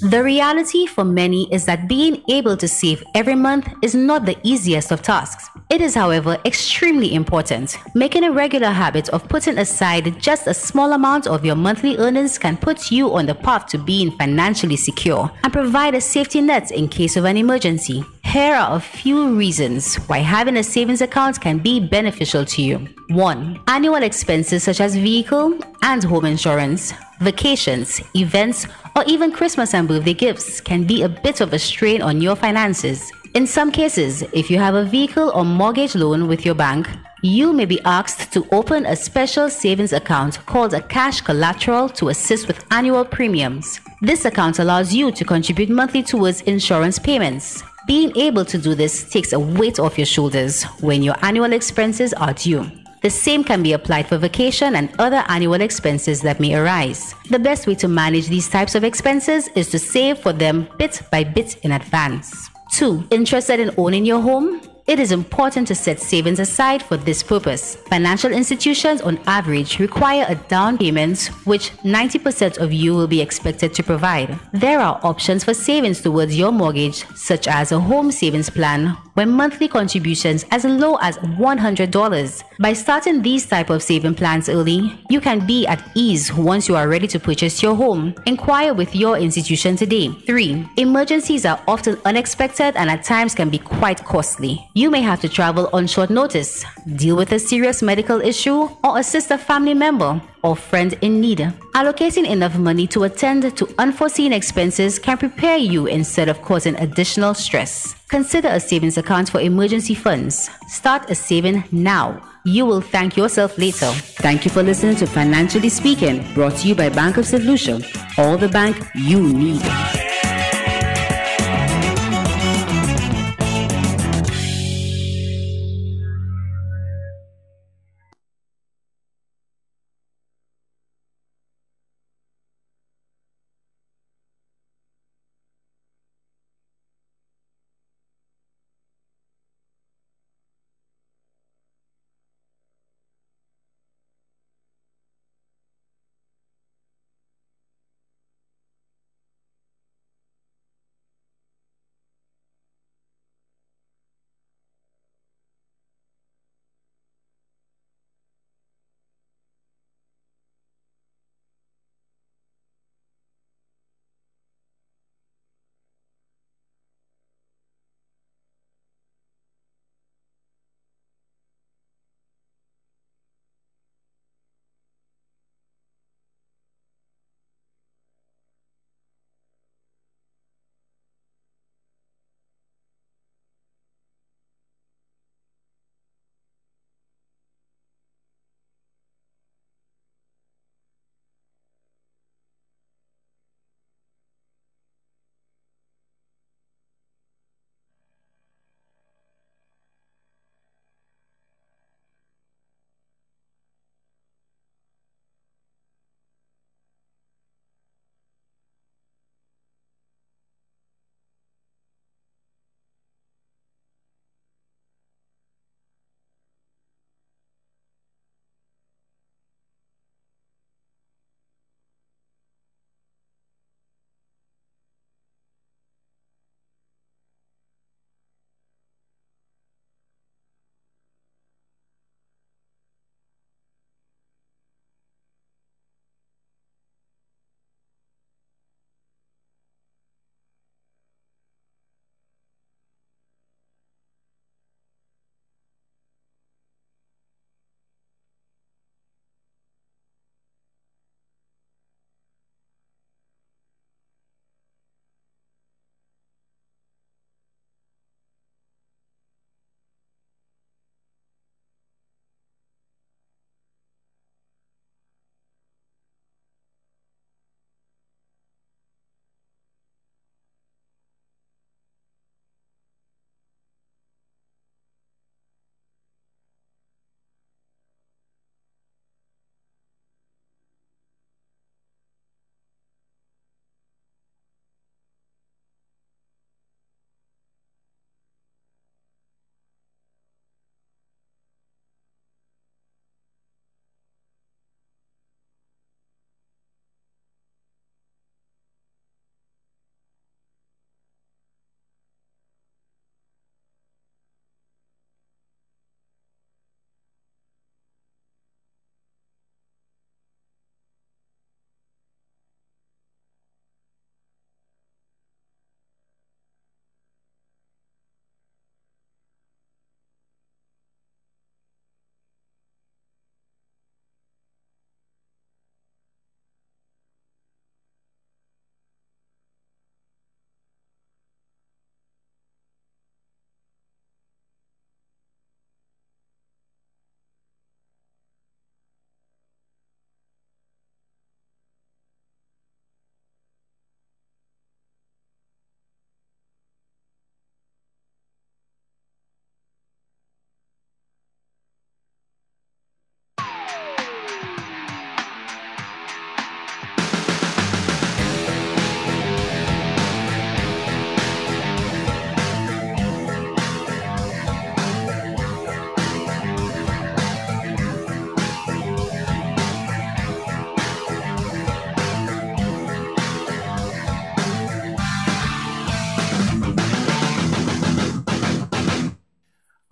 The reality for many is that being able to save every month is not the easiest of tasks. It is, however, extremely important. Making a regular habit of putting aside just a small amount of your monthly earnings can put you on the path to being financially secure and provide a safety net in case of an emergency. Here are a few reasons why having a savings account can be beneficial to you. 1. Annual expenses such as vehicle and home insurance, vacations, events, or even Christmas and birthday gifts can be a bit of a strain on your finances. In some cases, if you have a vehicle or mortgage loan with your bank, you may be asked to open a special savings account called a cash collateral to assist with annual premiums. This account allows you to contribute monthly towards insurance payments. Being able to do this takes a weight off your shoulders when your annual expenses are due. The same can be applied for vacation and other annual expenses that may arise. The best way to manage these types of expenses is to save for them bit by bit in advance. 2. Interested in owning your home? It is important to set savings aside for this purpose. Financial institutions on average require a down payment, which 90% of you will be expected to provide. There are options for savings towards your mortgage, such as a home savings plan, where monthly contributions as low as $100. By starting these type of saving plans early, you can be at ease once you are ready to purchase your home. Inquire with your institution today. 3. Emergencies are often unexpected and at times can be quite costly. You may have to travel on short notice, deal with a serious medical issue, or assist a family member or friend in need. Allocating enough money to attend to unforeseen expenses can prepare you instead of causing additional stress. Consider a savings account for emergency funds. Start a saving now. You will thank yourself later. Thank you for listening to Financially Speaking, brought to you by Bank of St. Lucia. All the bank you need.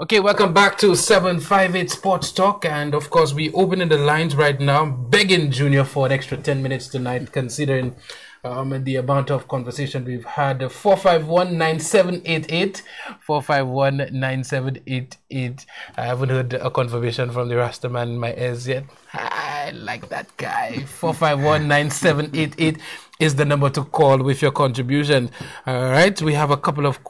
Okay, welcome back to 758 Sports Talk, and of course we opening the lines right now, begging Junior for an extra 10 minutes tonight, considering the amount of conversation we've had. 451-9788. 451-9788. I haven't heard a confirmation from the Rastaman in my ears yet. I like that guy. 451-9788 is the number to call with your contribution. All right, we have a couple of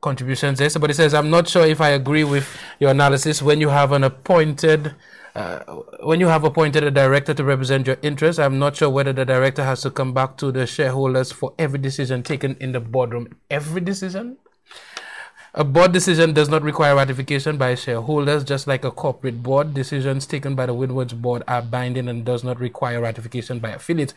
contributions there. Somebody says, I'm not sure if I agree with your analysis when you have appointed a director to represent your interests. I'm not sure whether the director has to come back to the shareholders for every decision taken in the boardroom. Every decision? A board decision does not require ratification by shareholders, just like a corporate board. Decisions taken by the Windward's board are binding and does not require ratification by affiliates.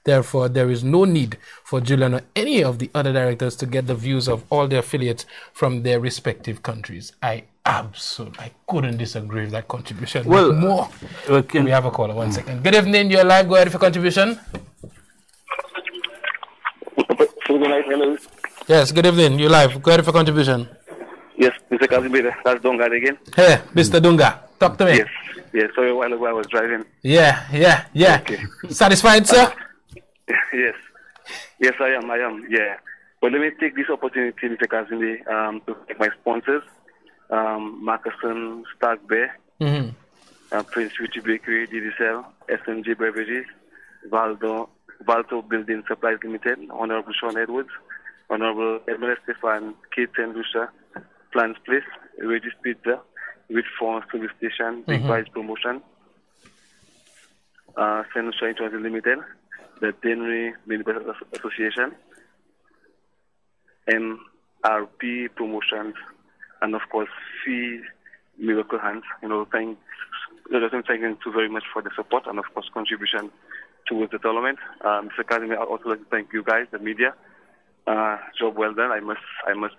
Therefore, there is no need for Julian or any of the other directors to get the views of all their affiliates from their respective countries. I couldn't disagree with that contribution. Well, more. We have a caller. 1 second. Good evening. You're live. Go ahead for contribution. Hello. Yes. Good evening. You're live. Go ahead for contribution. Yes, Mr. Kazimir, that's Dunga again. Hey, Mr. Dunga, talk to me. Yes. So a while ago I was driving. Yeah. Okay. Satisfied, sir? Yes, I am. Yeah. But let me take this opportunity, Mr. Kazimir, to thank my sponsors, Marcusson, Stark Bear, Prince Richie Bakery, DDSL, SMG Beverages, Valdo Building Supplies Limited, Honorable Sean Edwards, Honorable Edmund Stefan, Kate and Lucia, Plans Place, Regis Pizza, with Fonds Service Station, Big Price Promotion, St. Lucia Insurance Limited, the Denry Municipal Association, MRP Promotions, and of course, Fee Miracle Hands. Thank you very much for the support and of course contribution towards the tournament. Mr. Kazimir, I'd also like to thank you guys, the media. Job well done, I must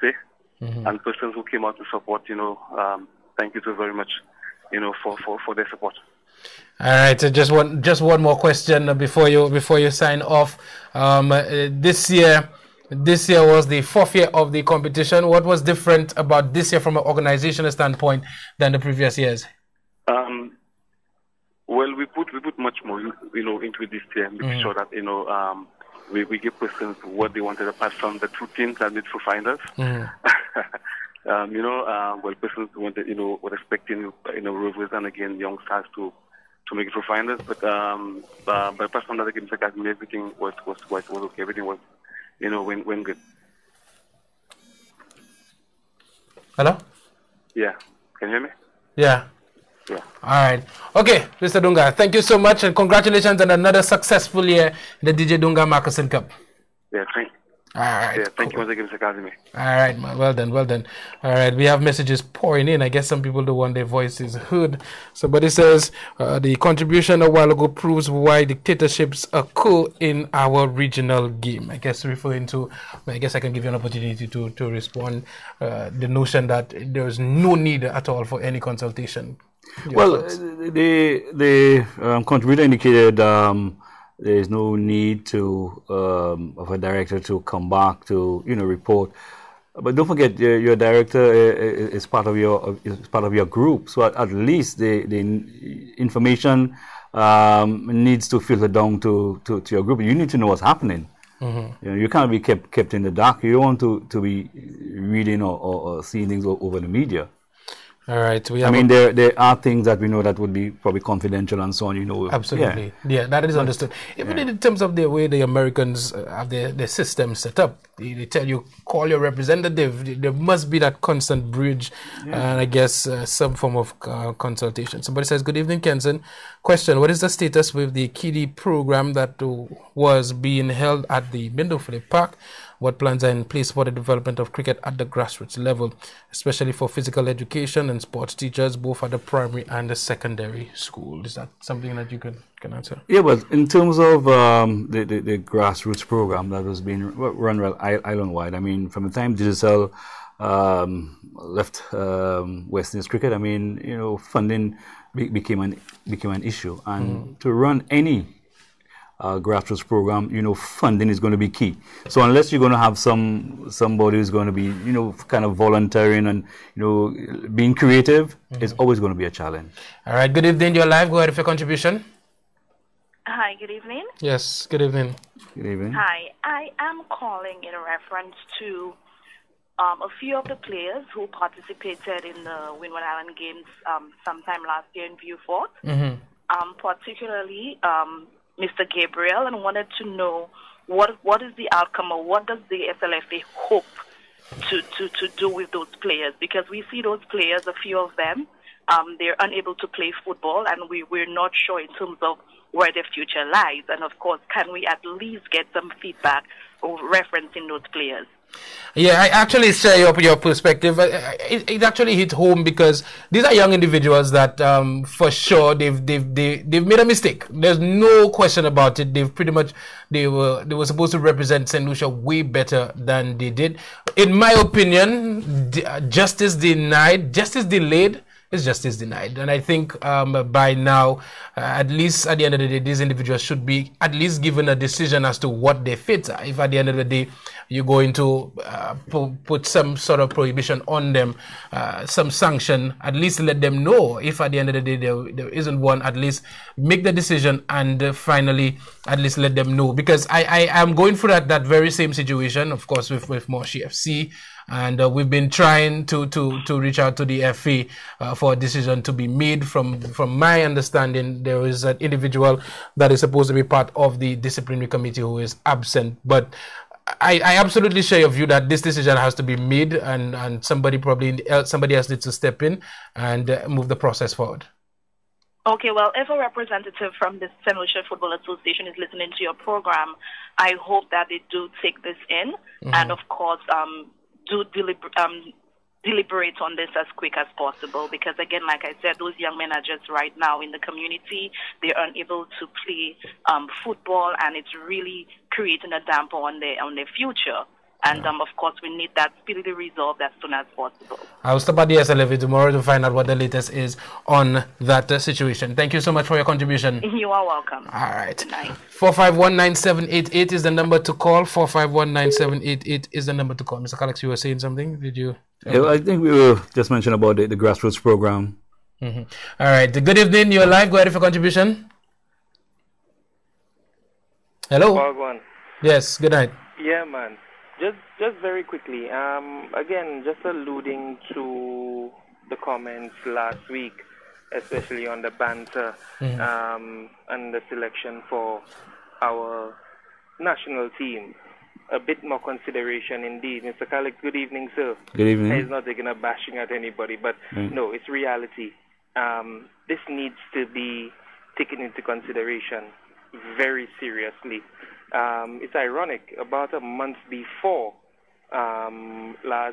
say. And persons who came out to support, thank you so very much, for their support. All right, so just one more question before you sign off. This year was the 4th year of the competition. What was different about this year from an organizational standpoint than the previous years? Well, we put much more, into this year, making sure that we give persons what they wanted apart from the 2 teams that need to find us. Well, persons wanted, were expecting, rovers and again young stars to make it for finals. But apart from that, again, everything was okay. Everything was, went good. Hello? Yeah. Can you hear me? Yeah. Yeah. All right. Okay, Mr. Dunga, thank you so much and congratulations on another successful year in the DJ Dunga Marcusson Cup. Yeah, thank you. All right. Yeah, thank you once again, Mr. Kazimir. All right, man. Well done. All right, we have messages pouring in. I guess some people don't want their voices heard. Somebody says the contribution a while ago proves why dictatorships occur in our regional game. I guess referring to, I guess I can give you an opportunity to respond. The notion that there's no need at all for any consultation. Well, the contributor indicated there is no need to of a director to come back to report, but don't forget your director is part of your group. So at least the information needs to filter down to your group. You need to know what's happening. You can't be kept in the dark. You don't want to be reading or seeing things over the media. All right. There are things that we know that would be probably confidential and so on. Absolutely. Yeah, that is understood. Even in terms of the way the Americans have their system set up, they tell you, call your representative. There must be that constant bridge and I guess some form of consultation. Somebody says, good evening, Kenson. Question, what is the status with the kiddie program that was being held at the Bindofile Park? What plans are in place for the development of cricket at the grassroots level, especially for physical education and sports teachers, both at the primary and the secondary school? Is that something that you can answer? Yeah, but in terms of the grassroots program that was being run island-wide, from the time DSL left West Indies cricket, funding became an issue, and to run any grassroots program, funding is going to be key. So unless you're going to have somebody who's going to be, kind of volunteering and, being creative, it's always going to be a challenge. All right. Good evening. You're live. Go ahead with your contribution. Hi, good evening. Yes, good evening. Good evening. Hi, I am calling in reference to a few of the players who participated in the Windward Island Games sometime last year in Beaufort, particularly Mr. Gabriel, and wanted to know what is the outcome or what does the SLFA hope to do with those players, because we see those players, a few of them, they're unable to play football, and we're not sure in terms of where their future lies. And of course, can we at least get some feedback or referencing those players? Yeah, I actually share your perspective. It actually hit home because these are young individuals that, for sure, they've made a mistake. There's no question about it. They've pretty much they were supposed to represent St. Lucia way better than they did. In my opinion, justice delayed is justice denied. And I think by now, at least at the end of the day, these individuals should be at least given a decision as to what their fate are. If at the end of the day, you're going to put some sort of prohibition on them, some sanction, at least let them know. If at the end of the day there isn't one, at least make the decision and finally at least let them know. Because I am going through that very same situation, of course, with Moshi FC. And we've been trying to reach out to the FA for a decision to be made. From my understanding, there is an individual that is supposed to be part of the disciplinary committee who is absent. But I absolutely share your view that this decision has to be made, and somebody else needs to step in and move the process forward. Okay, well, if a representative from the St. Lucia Football Association is listening to your program, I hope that they do take this in and, of course, do deliberate on this as quick as possible, because again, like I said, those young men are just right now in the community. They're unable to play football, and it's really creating a damper on their future. And of course, we need that speedily resolved as soon as possible. I'll stop at the SLFA tomorrow to find out what the latest is on that situation. Thank you so much for your contribution. You are welcome. All right. 4519788 is the number to call. 4519788 is the number to call. Mr. Alex, you were saying something? Did you? Yeah, I think we were just mentioning about the grassroots program. All right. Good evening. You're live. Go ahead for contribution. Hello. One. Yes. Good night. Yeah, man. Just very quickly, again, just alluding to the comments last week, especially on the banter and the selection for our national team. A bit more consideration indeed. Mr. Khalek, good evening, sir. Good evening. He's not taking a bashing at anybody, but no, it's reality. This needs to be taken into consideration very seriously. It's ironic, about a month before Mr.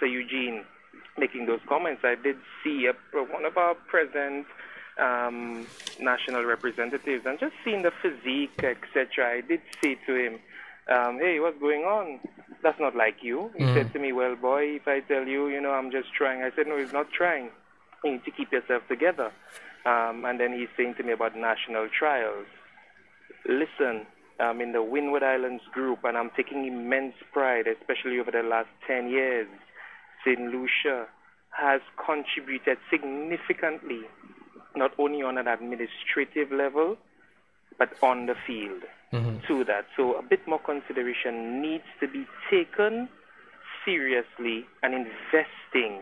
Eugene making those comments, I did see one of our present national representatives, and just seeing the physique, etc., I did say to him, hey, what's going on? That's not like you. He said to me, well, boy, if I tell you, I'm just trying. I said, no, he's not trying. You need to keep yourself together. And then he's saying to me about national trials. Listen, I'm in the Windward Islands group, and I'm taking immense pride, especially over the last 10 years. St. Lucia has contributed significantly, not only on an administrative level, but on the field to that. So a bit more consideration needs to be taken seriously, and investing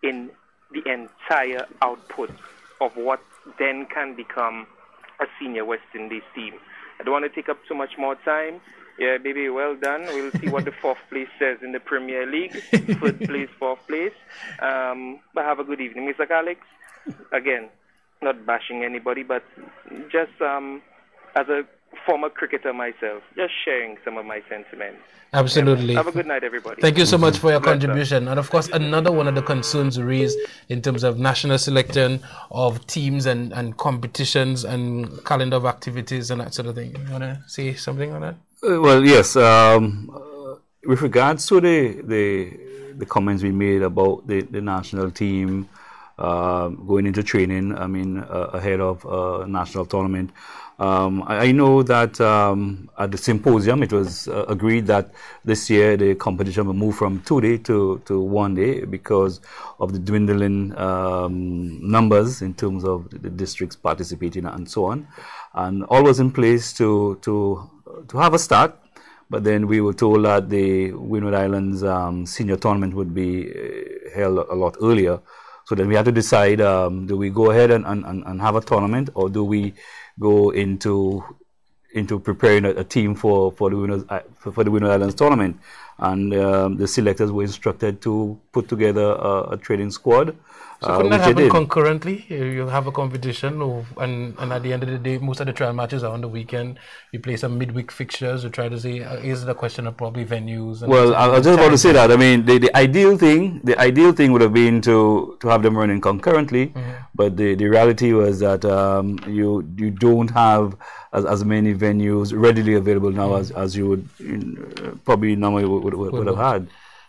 in the entire output of what then can become a senior West Indies team. I don't want to take up too much more time. Yeah, baby, well done. We'll see what the fourth place says in the Premier League. Third place, fourth place. But have a good evening, Mr. Alex. Again, not bashing anybody, but just as a former cricketer myself, just sharing some of my sentiments. Absolutely. Have a good night, everybody. Thank you so much for your contribution. And of course, another one of the concerns raised in terms of national selection of teams and competitions and calendar of activities and that sort of thing. You want to say something on that? Well, yes. With regards to the comments we made about the national team, going into training, I mean, ahead of national tournament. I know that at the symposium it was agreed that this year the competition will move from 2 day to 1 day because of the dwindling numbers in terms of the districts participating and so on. And all was in place to have a start, but then we were told that the Windward Islands senior tournament would be held a lot earlier. So then we had to decide, do we go ahead and have a tournament, or do we go into preparing a team for the Windward Islands tournament? And the selectors were instructed to put together a training squad. So couldn't that happen concurrently? You have a competition, and at the end of the day, most of the trial matches are on the weekend. You play some midweek fixtures to try to say, is the question of probably venues? And well, I was just about to say that. I mean, the ideal thing would have been to have them running concurrently, but the reality was that you don't have as many venues readily available now as you would probably normally would have had.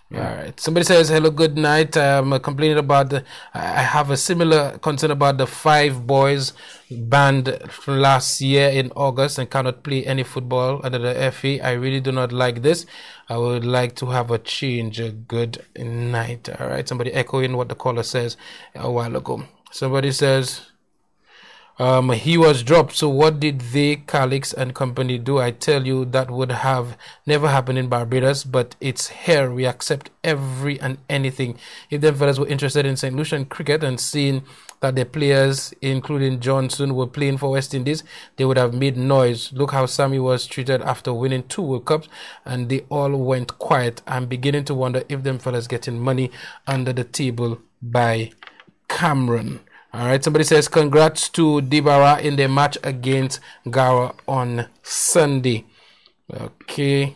Yeah. All right. Somebody says, hello, good night. I'm complaining about I have a similar concern about the 5 boys banned from last year in August and cannot play any football under the FA. I really do not like this. I would like to have a change. Good night. All right. Somebody echoing what the caller says a while ago. Somebody says, he was dropped. So what did they, Calix and company, do? I tell you, that would have never happened in Barbados, but it's here. We accept every and anything. If them fellas were interested in St. Lucian cricket and seeing that their players, including Johnson, were playing for West Indies, they would have made noise. Look how Sammy was treated after winning 2 World Cups, and they all went quiet. I'm beginning to wonder if them fellas getting money under the table by Cameron. All right, somebody says, congrats to Dibara in their match against Gara on Sunday. Okay.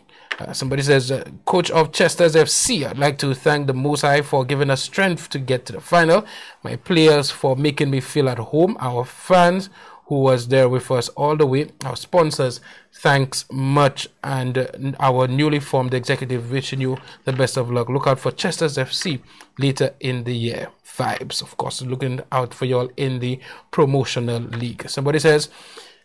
Somebody says, coach of Chester's FC, I'd like to thank the Most High for giving us strength to get to the final. My players for making me feel at home. Our fans who was there with us all the way. Our sponsors, thanks much. And our newly formed executive, wishing you the best of luck. Look out for Chester's FC later in the year. Vibes, of course, looking out for y'all in the promotional league. Somebody says,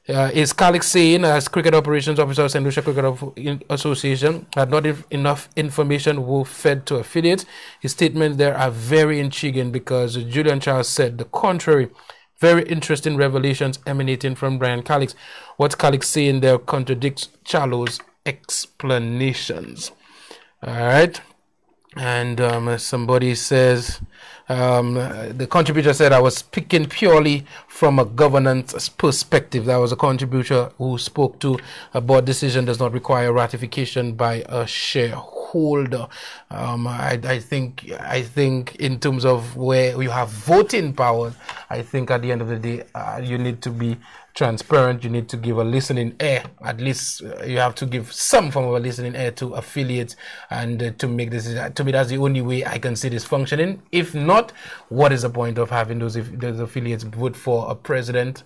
is Calix saying, as cricket operations officer of St. Lucia Cricket Association, had not enough information were fed to affiliates? His statements there are very intriguing because Julian Charles said the contrary. Very interesting revelations emanating from Brian Calix. What Calix saying there contradicts Charlo's explanations. All right. And somebody says, the contributor said, I was speaking purely from a governance perspective. That was a contributor who spoke to a board decision does not require ratification by a shareholder. I think in terms of where you have voting power, I think at the end of the day, you need to be transparent. You need to give a listening ear. At least you have to give some form of a listening ear to affiliates and to make this. To me, that's the only way I can see this functioning. If not, what is the point of having those affiliates vote for a president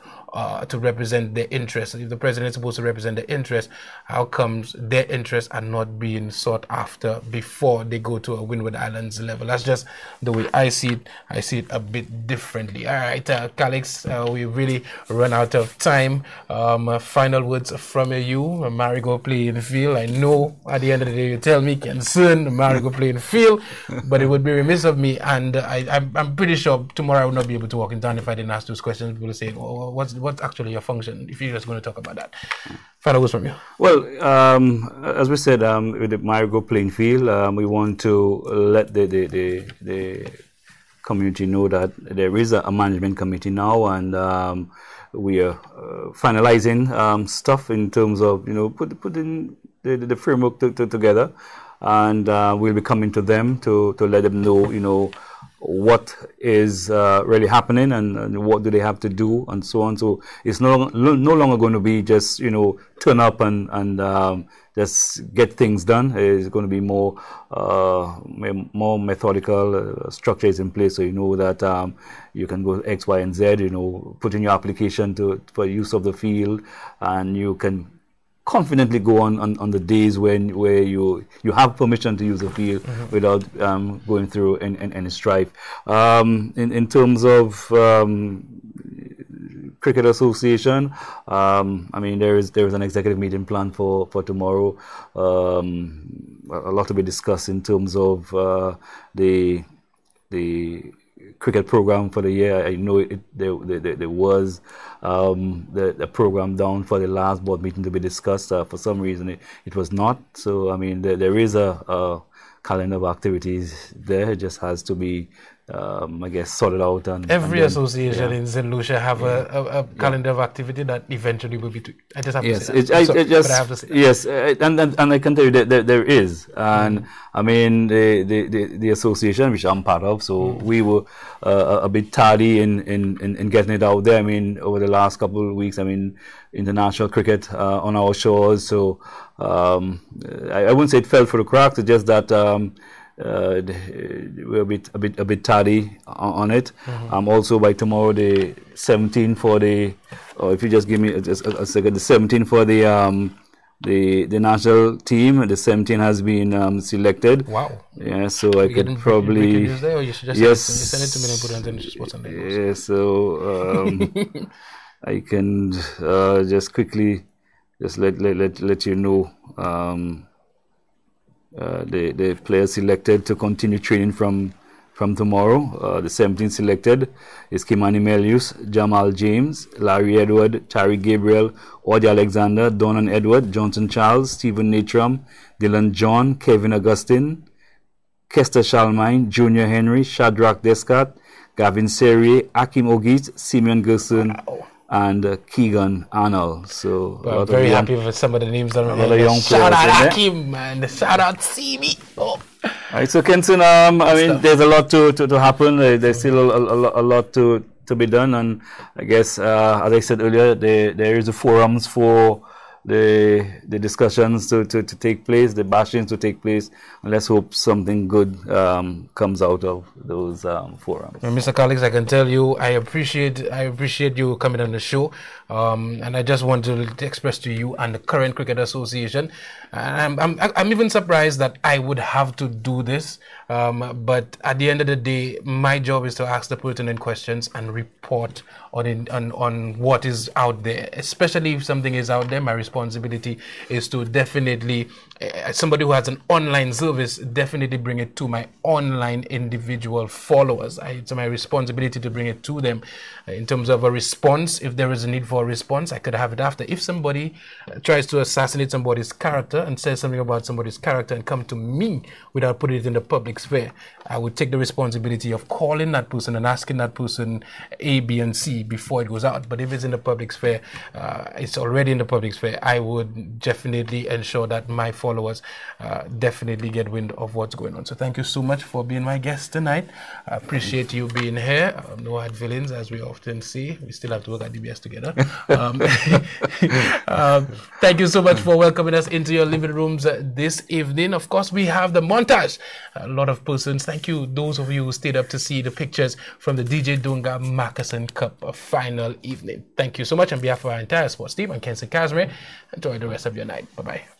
to represent their interests? If the president is supposed to represent their interests, how comes their interests are not being sought after before they go to a Windward Islands level? That's just the way I see it. I see it a bit differently. All right, Calix, we really run out of time. Final words from you. Marigo playing field. I know at the end of the day you tell me concern Marigo playing field, but it would be remiss of me, and I'm pretty sure tomorrow I would not be able to walk in town if I didn't ask those questions. People will say, oh, what's actually your function? If you're just going to talk about that. Final words from you. Well, as we said, with the Marigo playing field, we want to let the community know that there is a management committee now, and we are finalizing stuff in terms of putting the framework together, and we'll be coming to them to let them know what is really happening and what do they have to do and so on. So it's no longer going to be just turn up and just get things done. It's going to be more methodical. Structure is in place, so you know that you can go X, Y, and Z. Put in your application for use of the field, and you can confidently go on the days where you have permission to use the field without going through any strife. In terms of Cricket Association, I mean, there is an executive meeting planned for tomorrow. A lot to be discussed in terms of the cricket program for the year. I know there was the program down for the last board meeting to be discussed. For some reason, it was not. So, I mean, there is a calendar of activities there. It just has to be, I guess, sorted out. Every association in St. Lucia have a calendar of activity that eventually will be. I just have to say that. Yes, and I can tell you that there is, and I mean the association which I'm part of. So we were a bit tardy in getting it out there. I mean, over the last couple of weeks, I mean, international cricket on our shores. So I wouldn't say it fell through the cracks. It's just that. We're a bit tardy on it. Also by tomorrow, the 17 for the, if you just give me a second, the 17 for the national team. The 17 has been selected. Wow. Yeah, so I could probably. News there, or you should just send it to me and put it on the Sports Sunday. Yeah, so I can just quickly just let you know. The players selected to continue training from tomorrow. The 17 selected is Kimani Melius, Jamal James, Larry Edward, Tari Gabriel, Audie Alexander, Donan Edward, Johnson Charles, Stephen Natram, Dylan John, Kevin Augustine, Kester Shalmine, Junior Henry, Shadrach Descat, Gavin Serrier, Akim Ogit, Simeon Gerson, and Keegan Arnold. So I'm very happy with some of the names that are there. Shout out Akim, man. Shout out Simi. Oh. Right, so Kenson, I mean, there's a lot to happen. There's still a lot to be done, and I guess, as I said earlier, there is the forums for the discussions to take place, the bashings to take place, and let's hope something good comes out of those forums. Well, Mr. Calix, I can tell you, I appreciate you coming on the show, and I just want to express to you and the current Cricket Association, I'm even surprised that I would have to do this, but at the end of the day, my job is to ask the pertinent questions and report on what is out there. Especially if something is out there, my responsibility is to definitely, somebody who has an online service, definitely bring it to my online individual followers. It's my responsibility to bring it to them. In terms of a response, if there is a need for a response, I could have it after. If somebody tries to assassinate somebody's character and says something about somebody's character and come to me without putting it in the public sphere, I would take the responsibility of calling that person and asking that person A, B, and C before it goes out. But if it's in the public sphere, it's already in the public sphere, I would definitely ensure that my followers definitely get wind of what's going on. So thank you so much for being my guest tonight. I appreciate you being here. No hard feelings, as we often see. We still have to work at DBS together. Thank you so much for welcoming us into your living rooms this evening. Of course, we have the montage. A lot of persons. Thank you, those of you who stayed up to see the pictures from the DJ Dunga Marcusson Cup final evening. Thank you so much on behalf of our entire sports team. I'm Kenson Casimir. Enjoy the rest of your night. Bye-bye.